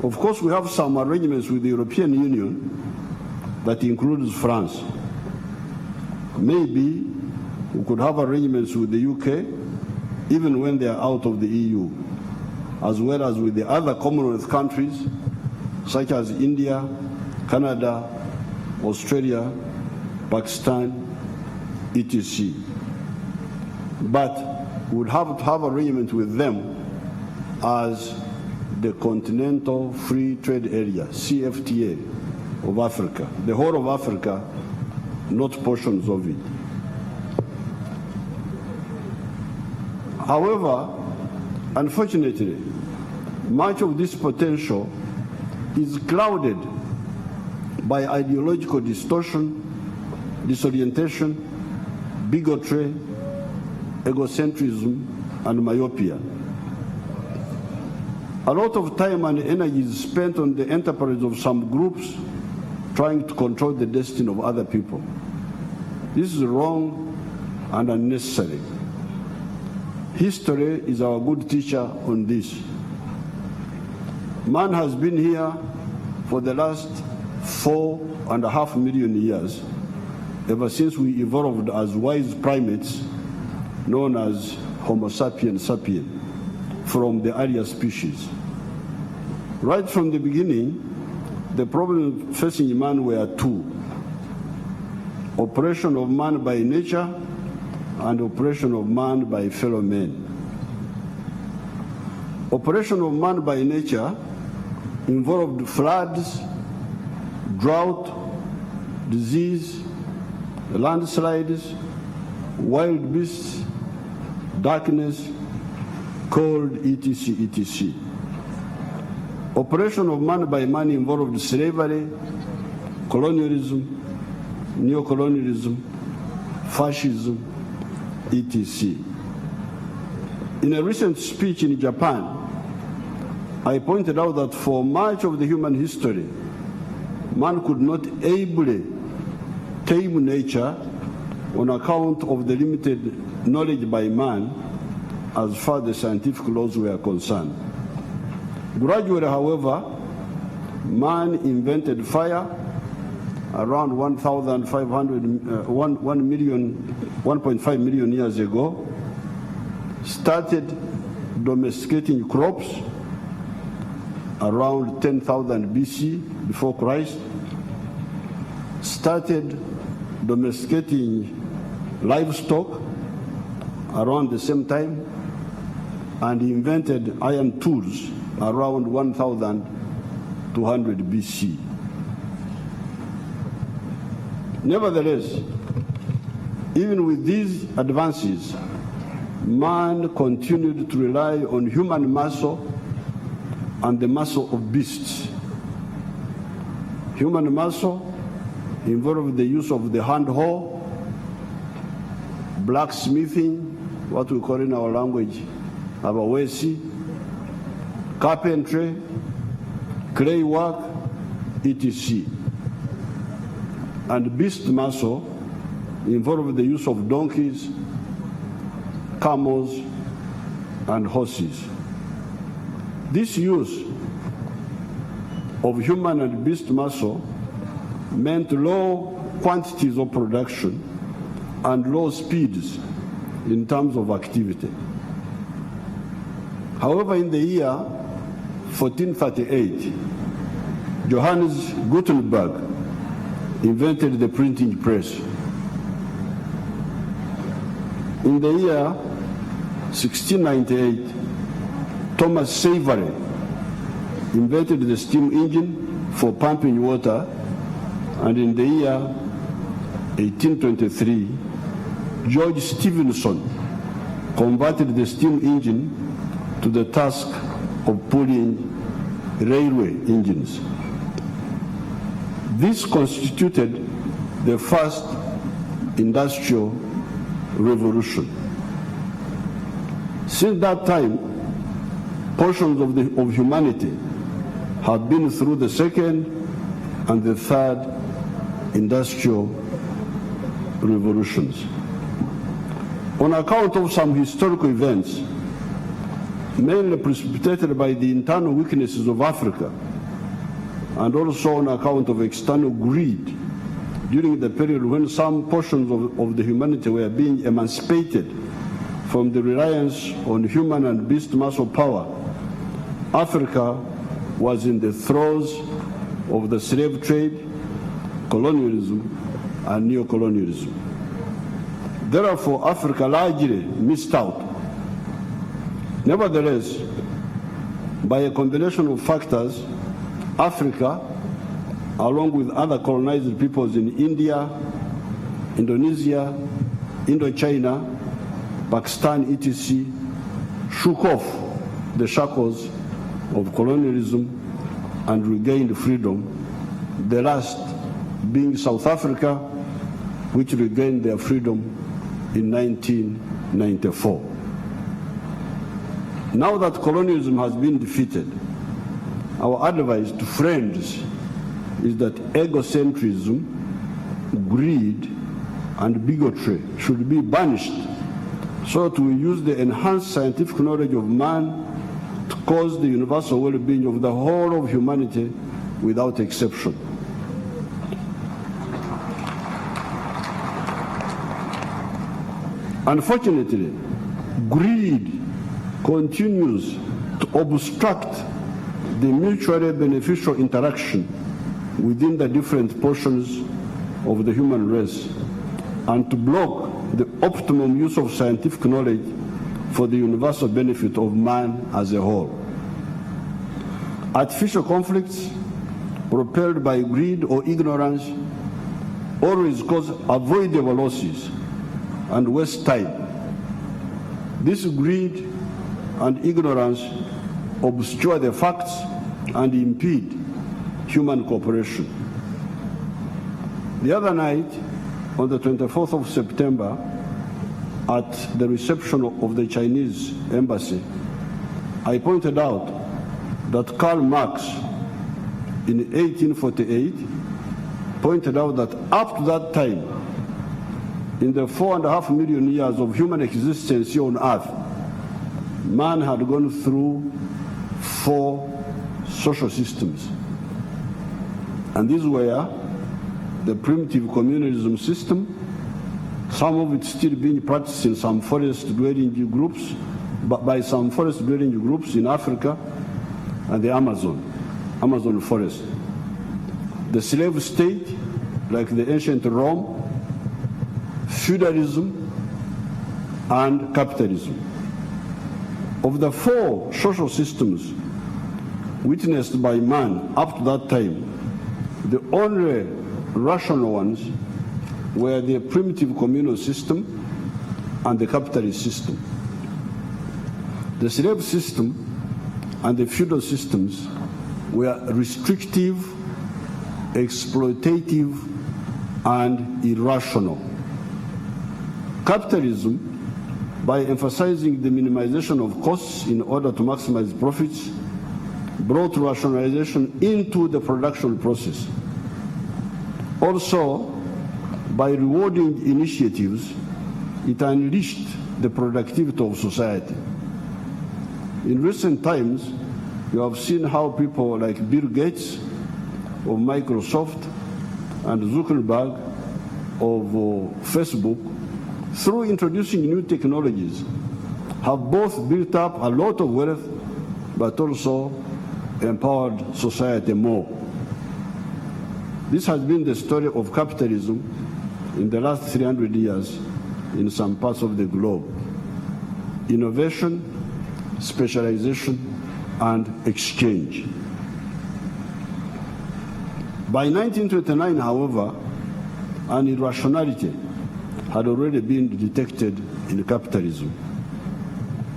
Of course, we have some arrangements with the European Union that includes France. Maybe we could have arrangements with the UK, even when they are out of the EU, as well as with the other Commonwealth countries, such as India, Canada, Australia, Pakistan, etc. But we would have to have arrangement with them as the Continental Free Trade Area, CFTA, of Africa, the whole of Africa, not portions of it. However, unfortunately, much of this potential is clouded by ideological distortion, disorientation, bigotry, egocentrism, and myopia. A lot of time and energy is spent on the enterprise of some groups trying to control the destiny of other people. This is wrong and unnecessary. History is our good teacher on this. Man has been here for the last 4.5 million years, ever since we evolved as wise primates known as Homo sapiens sapiens from the earlier species. Right from the beginning, the problems facing man were two: oppression of man by nature and oppression of man by fellow men. Oppression of man by nature involved floods, drought, disease, landslides, wild beasts, darkness, cold, etc., etc. Oppression of man by man involved slavery, colonialism, neocolonialism, fascism, etc. In a recent speech in Japan, I pointed out that for much of the human history, man could not ably tame nature on account of the limited knowledge by man as far as the scientific laws were concerned. Gradually, however, man invented fire around 1.5 million years ago, started domesticating crops around 10,000 BC, before Christ, started domesticating livestock around the same time, and invented iron tools around 1200 BC. Nevertheless, even with these advances, man continued to rely on human muscle and the muscle of beasts. Human muscle involved the use of the hand hoe, blacksmithing, what we call in our language abawesi, carpentry, clay work, etc. And beast muscle involved the use of donkeys, camels, and horses. This use of human and beast muscle meant low quantities of production and low speeds in terms of activity. However, in the year 1438, Johannes Gutenberg invented the printing press. In the year 1698, Thomas Savery invented the steam engine for pumping water and in the year 1823, George Stephenson converted the steam engine to the task of pulling railway engines. This constituted the first industrial revolution. Since that time, portions of humanity have been through the second and the third industrial revolutions. On account of some historical events, mainly precipitated by the internal weaknesses of Africa, and also on account of external greed during the period when some portions of the humanity were being emancipated from the reliance on human and beast muscle power, Africa was in the throes of the slave trade, colonialism, and neocolonialism. Therefore, Africa largely missed out. Nevertheless, by a combination of factors, Africa, along with other colonized peoples in India, Indonesia, Indochina, Pakistan, etc., shook off the shackles of colonialism and regained freedom, the last being South Africa, which regained their freedom in 1994. Now that colonialism has been defeated, our advice to friends is that egocentrism, greed, and bigotry should be banished so that we use the enhanced scientific knowledge of man to cause the universal well-being of the whole of humanity without exception. Unfortunately, greed continues to obstruct the mutually beneficial interaction within the different portions of the human race and to block the optimum use of scientific knowledge for the universal benefit of man as a whole. Artificial conflicts propelled by greed or ignorance always cause avoidable losses and waste time. This greed and ignorance obscure the facts and impede human cooperation. The other night, on the 24th of September, at the reception of the Chinese embassy, I pointed out that Karl Marx, in 1848, pointed out that up to that time, in the 4.5 million years of human existence here on Earth, man had gone through 4 social systems. And these were the primitive communalism system, some of it still being practiced in some forest-dwelling groups, but by some forest-dwelling groups in Africa and the Amazon forest. The slave state, like the ancient Rome, feudalism, and capitalism. Of the 4 social systems witnessed by man up to that time, the only rational ones were the primitive communal system and the capitalist system. The slave system and the feudal systems were restrictive, exploitative, and irrational. Capitalism, by emphasizing the minimization of costs in order to maximize profits, brought rationalization into the production process. Also, by rewarding initiatives, it unleashed the productivity of society. In recent times, you have seen how people like Bill Gates of Microsoft and Zuckerberg of Facebook, through introducing new technologies, have both built up a lot of wealth, but also empowered society more. This has been the story of capitalism in the last 300 years in some parts of the globe. Innovation, specialization, and exchange. By 1929, however, an irrationality had already been detected in capitalism.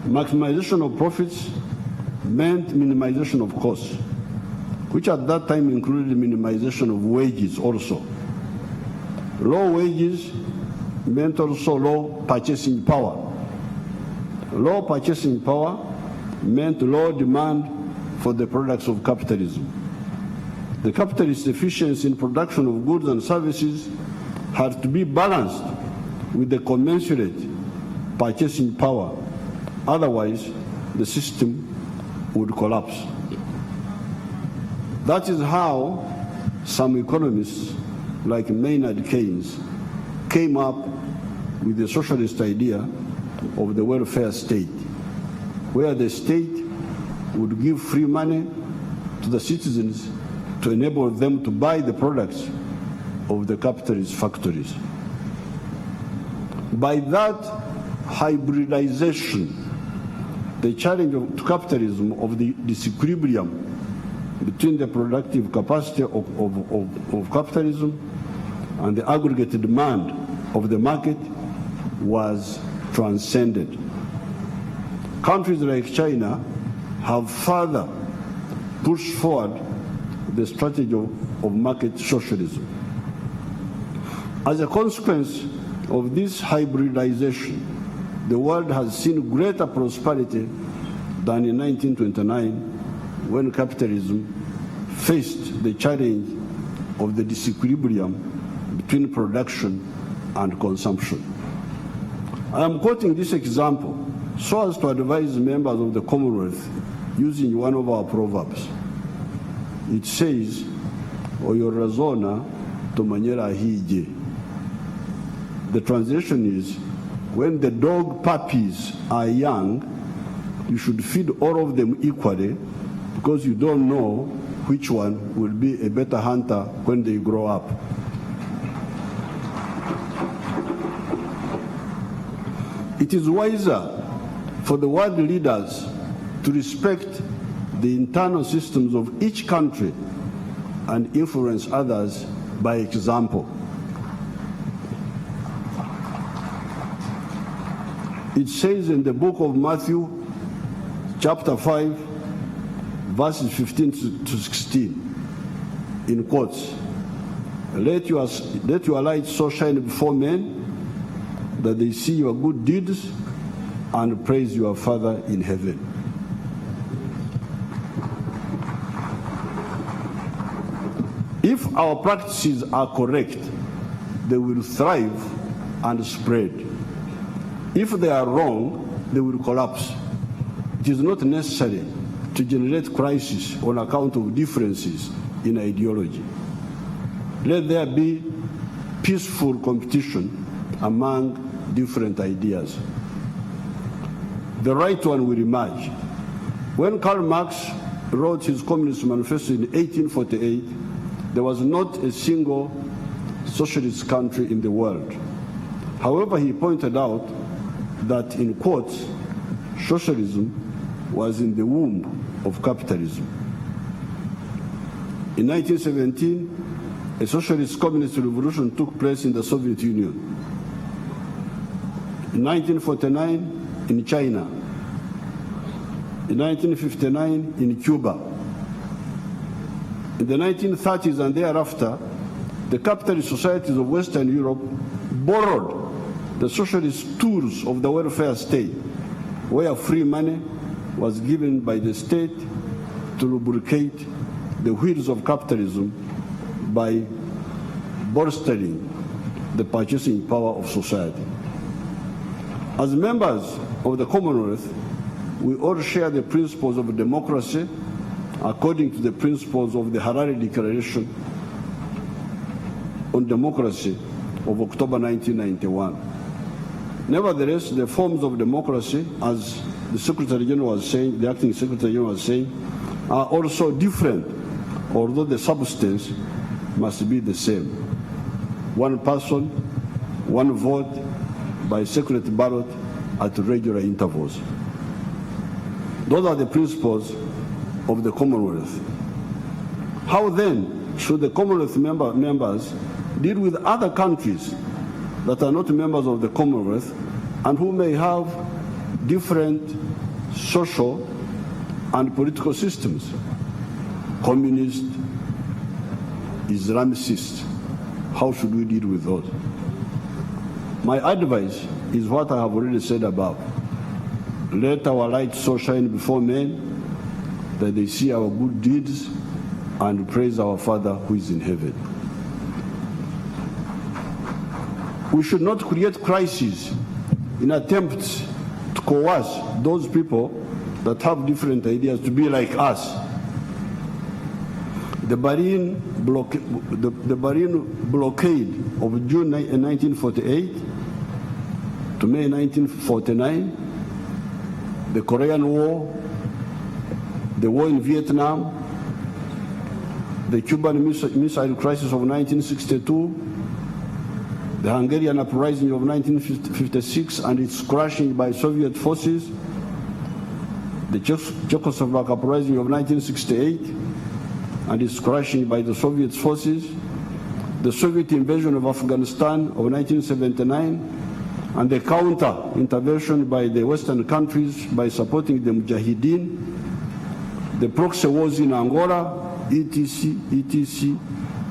Maximization of profits meant minimization of costs, which at that time included minimization of wages also. Low wages meant also low purchasing power. Low purchasing power meant low demand for the products of capitalism. The capitalist efficiency in production of goods and services had to be balanced with the commensurate purchasing power. Otherwise, the system would collapse. That is how some economists, like Maynard Keynes, came up with the socialist idea of the welfare state, where the state would give free money to the citizens to enable them to buy the products of the capitalist factories. By that hybridization, the challenge to capitalism of the disequilibrium between the productive capacity of capitalism and the aggregate demand of the market was transcended. Countries like China have further pushed forward the strategy of market socialism. As a consequence of this hybridization, the world has seen greater prosperity than in 1929, when capitalism faced the challenge of the disequilibrium between production and consumption. I am quoting this example so as to advise members of the Commonwealth using one of our proverbs. It says, Oyorazona tomanyera hije. The translation is, when the dog puppies are young, you should feed all of them equally, because you don't know which one will be a better hunter when they grow up. It is wiser for the world leaders to respect the internal systems of each country and influence others by example. It says in the book of Matthew, chapter 5, verses 15 to 16, in quotes, let your light so shine before men that they see your good deeds and praise your Father in heaven. If our practices are correct, they will thrive and spread. If they are wrong, they will collapse. It is not necessary to generate crisis on account of differences in ideology. Let there be peaceful competition among different ideas. The right one will emerge. When Karl Marx wrote his Communist Manifesto in 1848, there was not a single socialist country in the world. However, he pointed out that, in quotes, socialism was in the womb of capitalism. In 1917, a socialist communist revolution took place in the Soviet Union. In 1949, in China. In 1959, in Cuba. In the 1930s and thereafter, the capitalist societies of Western Europe borrowed the socialist tools of the welfare state, where free money was given by the state to lubricate the wheels of capitalism by bolstering the purchasing power of society. As members of the Commonwealth, we all share the principles of democracy according to the principles of the Harare Declaration on Democracy of October 1991. Nevertheless, the forms of democracy, as the Secretary General was saying, the Acting Secretary General was saying, are also different, although the substance must be the same. One person, one vote by secret ballot at regular intervals. Those are the principles of the Commonwealth. How then should the Commonwealth members deal with other countries that are not members of the Commonwealth and who may have different social and political systems? Communist, Islamicist, how should we deal with those? My advice is what I have already said above. Let our light so shine before men that they see our good deeds and praise our Father who is in heaven. We should not create crises in attempts to coerce those people that have different ideas to be like us. The Bahrain blockade of June 1948 to May 1949, the Korean War, the war in Vietnam, the Cuban Missile Crisis of 1962, the Hungarian uprising of 1956 and its crushing by Soviet forces, the Czechoslovak uprising of 1968 and its crushing by the Soviet forces, the Soviet invasion of Afghanistan of 1979, and the counter-intervention by the Western countries by supporting the Mujahideen, the proxy wars in Angola, etc.,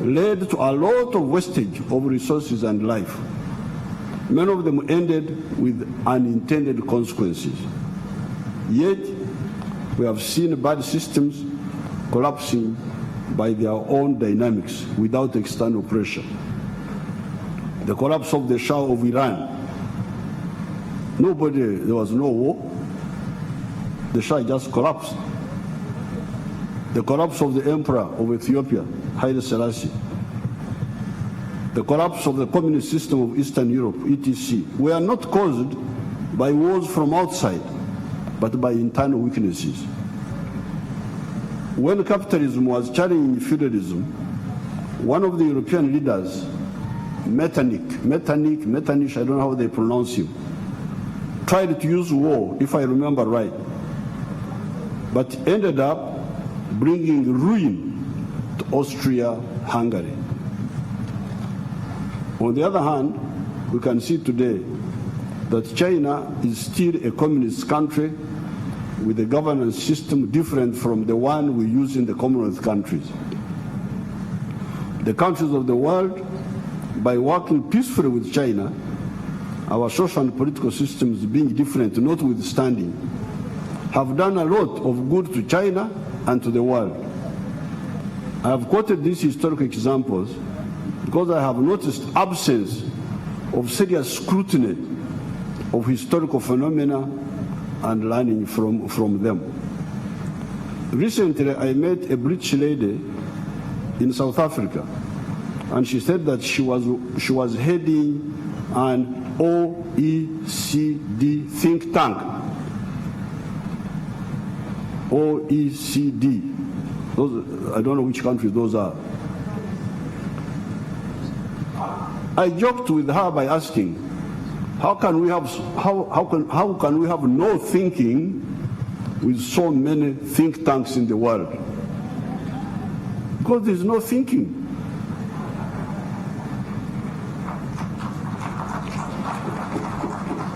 led to a lot of wastage of resources and life. Many of them ended with unintended consequences. Yet, we have seen bad systems collapsing by their own dynamics without external pressure. The collapse of the Shah of Iran. There was no war. The Shah just collapsed. The collapse of the Emperor of Ethiopia, Haile Selassie. The collapse of the communist system of Eastern Europe, etc., were not caused by wars from outside, but by internal weaknesses. When capitalism was challenging feudalism, one of the European leaders, Metternich, I don't know how they pronounce him, tried to use war, if I remember right, but ended up bringing ruin to Austria-Hungary. On the other hand, we can see today that China is still a communist country with a governance system different from the one we use in the Commonwealth countries. The countries of the world, by working peacefully with China, our social and political systems being different notwithstanding, have done a lot of good to China and to the world. I have quoted these historical examples because I have noticed absence of serious scrutiny of historical phenomena and learning from them. Recently, I met a British lady in South Africa, and she said that she was heading an OECD think tank. OECD. I don't know which countries those are. I joked with her by asking, how can we have no thinking with so many think tanks in the world? Because there's no thinking.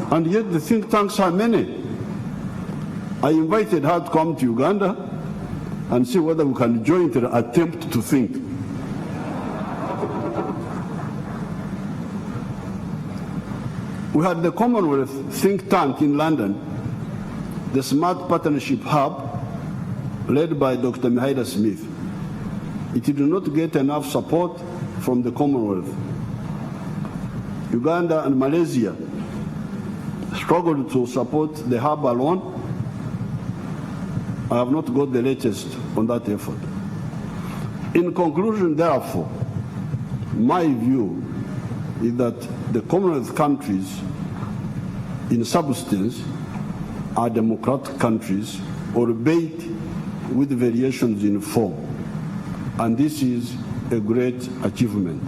And yet the think tanks are many. I invited her to come to Uganda and see whether we can jointly attempt to think. We had the Commonwealth think tank in London, the Smart Partnership Hub, led by Dr. Mihaela Smith. It did not get enough support from the Commonwealth. Uganda and Malaysia struggled to support the hub alone. I have not got the latest on that effort. In conclusion, therefore, my view is that the Commonwealth countries, in substance, are democratic countries, albeit with variations in form. And this is a great achievement.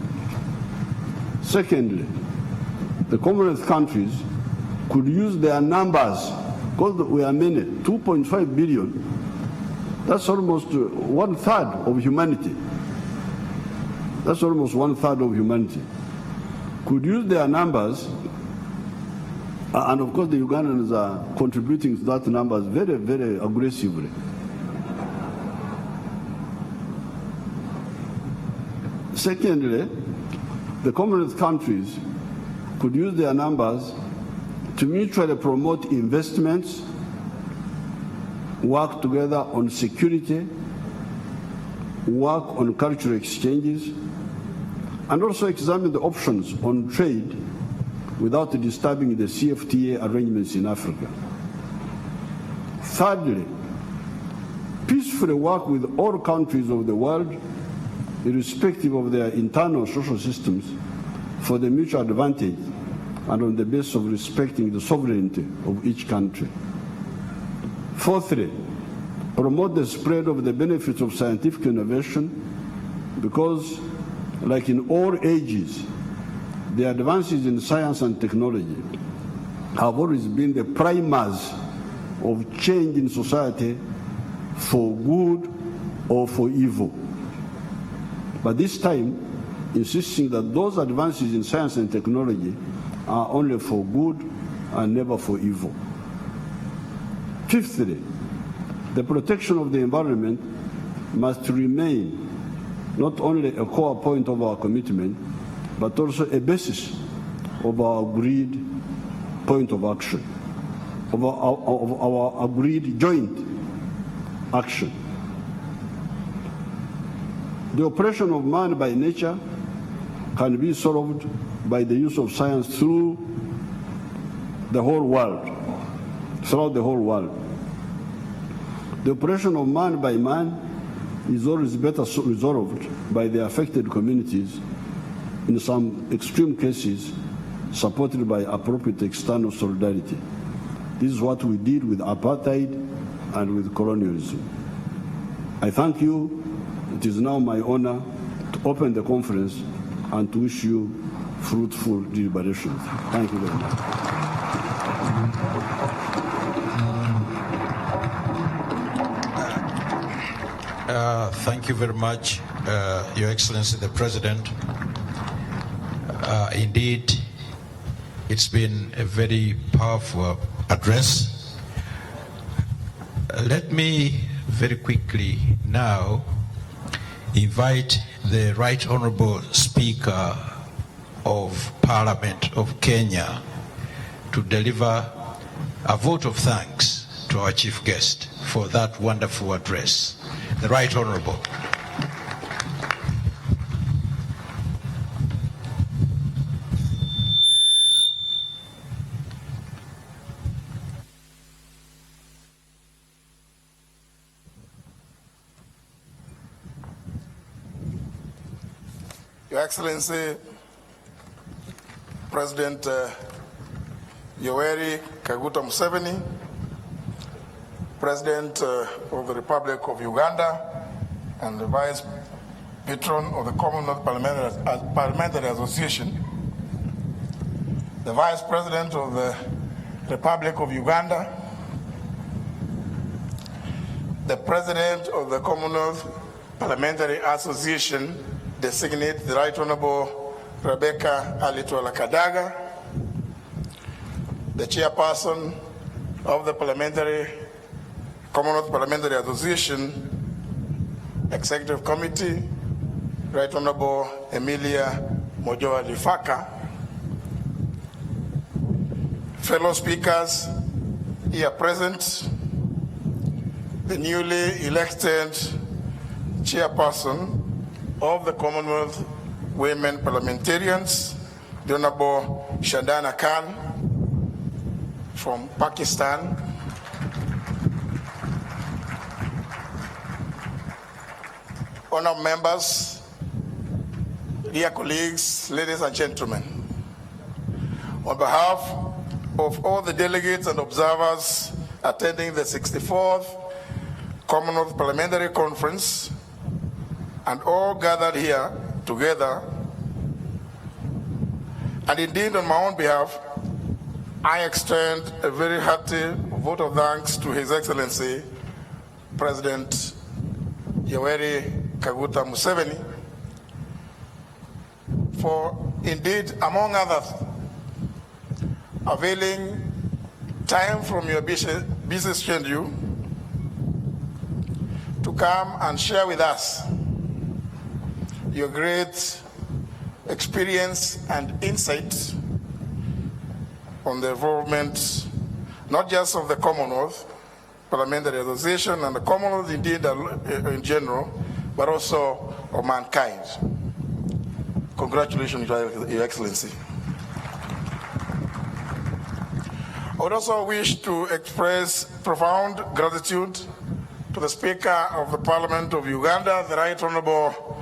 Secondly, the Commonwealth countries could use their numbers, because we are many, 2.5 billion, that's almost 1/3 of humanity. that's almost 1/3 of humanity, could use their numbers, and of course the Ugandans are contributing to that numbers very, very aggressively. Secondly, the Commonwealth countries could use their numbers to mutually promote investments, work together on security, work on cultural exchanges, and also examine the options on trade without disturbing the CFTA arrangements in Africa. Thirdly, peacefully work with all countries of the world, irrespective of their internal social systems, for the mutual advantage and on the basis of respecting the sovereignty of each country. Fourthly, promote the spread of the benefits of scientific innovation, because, like in all ages, the advances in science and technology have always been the primers of change in society for good or for evil. But this time, insisting that those advances in science and technology are only for good and never for evil. Fifthly, the protection of the environment must remain not only a core point of our commitment, but also a basis of our agreed point of action, of our agreed joint action. The oppression of man by nature can be solved by the use of science through the whole world, throughout the whole world. The oppression of man by man is always better resolved by the affected communities, in some extreme cases supported by appropriate external solidarity. This is what we did with apartheid and with colonialism. I thank you. It is now my honor to open the conference and to wish you fruitful deliberations. Thank you very much. Thank you very much, Your Excellency the President. Indeed, it's been a very powerful address. Let me very quickly now invite the Right Honourable Speaker of Parliament of Kenya to deliver a vote of thanks to our chief guest for that wonderful address. The Right Honourable. Your Excellency, President Yoweri Museveni, President of the Republic of Uganda and the Vice Patron of the Commonwealth Parliamentary Association, the Vice President of the Republic of Uganda, the President of the Commonwealth Parliamentary Association, designate the Right Honourable Rebecca Alitola Kadaga, the Chairperson of the Commonwealth Parliamentary Association Executive Committee, Right Honourable Emilia Mojoa Lifaka, fellow speakers here present, the newly elected Chairperson of the Commonwealth Women Parliamentarians, the Honourable Shadana Khan from Pakistan, honourable members, dear colleagues, ladies and gentlemen, on behalf of all the delegates and observers attending the 64th Commonwealth Parliamentary Conference and all gathered here together, and indeed on my own behalf, I extend a very hearty vote of thanks to His Excellency President Yoweri Museveni for indeed, among others, availing time from your busy schedule to come and share with us your great experience and insight on the involvement, not just of the Commonwealth Parliamentary Association and the Commonwealth indeed in general, but also of mankind. Congratulations, Your Excellency. I would also wish to express profound gratitude to the Speaker of the Parliament of Uganda, the Right Honourable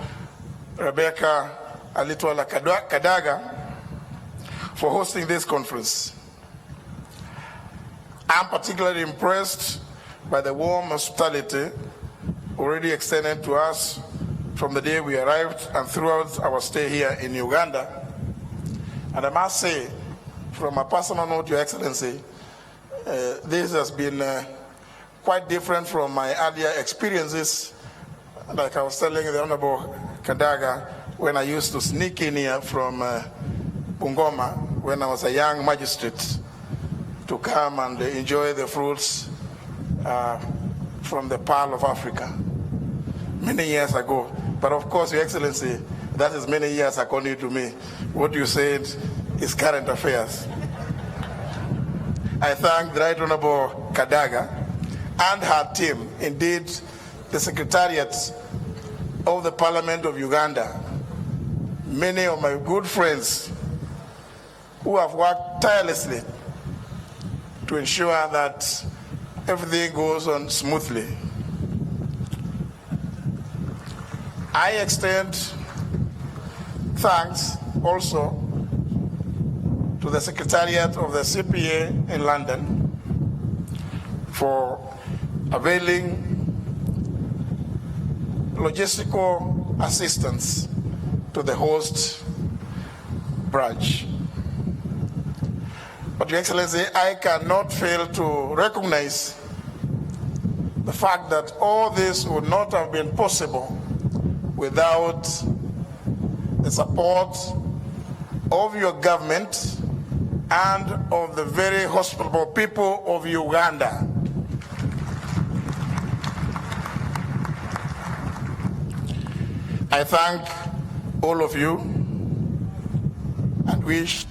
Rebecca Alitwala Kadaga, for hosting this conference. I'm particularly impressed by the warm hospitality already extended to us from the day we arrived and throughout our stay here in Uganda. And I must say, from a personal note, Your Excellency, this has been quite different from my earlier experiences. Like I was telling the Honorable Kadaga, when I used to sneak in here from Bungoma when I was a young magistrate to come and enjoy the fruits from the Pearl of Africa many years ago. But of course, Your Excellency, that is many years according to me. What you said is current affairs. I thank the Right Honourable Kadaga and her team, indeed the Secretariat of the Parliament of Uganda, many of my good friends who have worked tirelessly to ensure that everything goes on smoothly. I extend thanks also to the Secretariat of the CPA in London for availing logistical assistance to the host branch. But Your Excellency, I cannot fail to recognize the fact that all this would not have been possible without the support of your government and of the very hospitable people of Uganda. I thank all of you and wish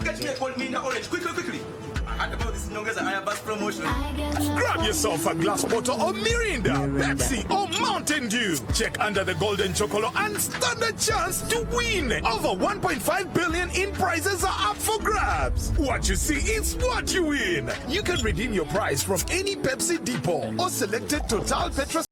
Get me a cold mina orange, quickly. I heard about this Nyongeza Ayabas promotion. Grab yourself a glass bottle of Mirinda, Pepsi, or Mountain Dew. Check under the golden chocolate and stand a chance to win. Over 1.5 billion in prizes are up for grabs. What you see is what you win. You can redeem your prize from any Pepsi depot or selected Total Petrol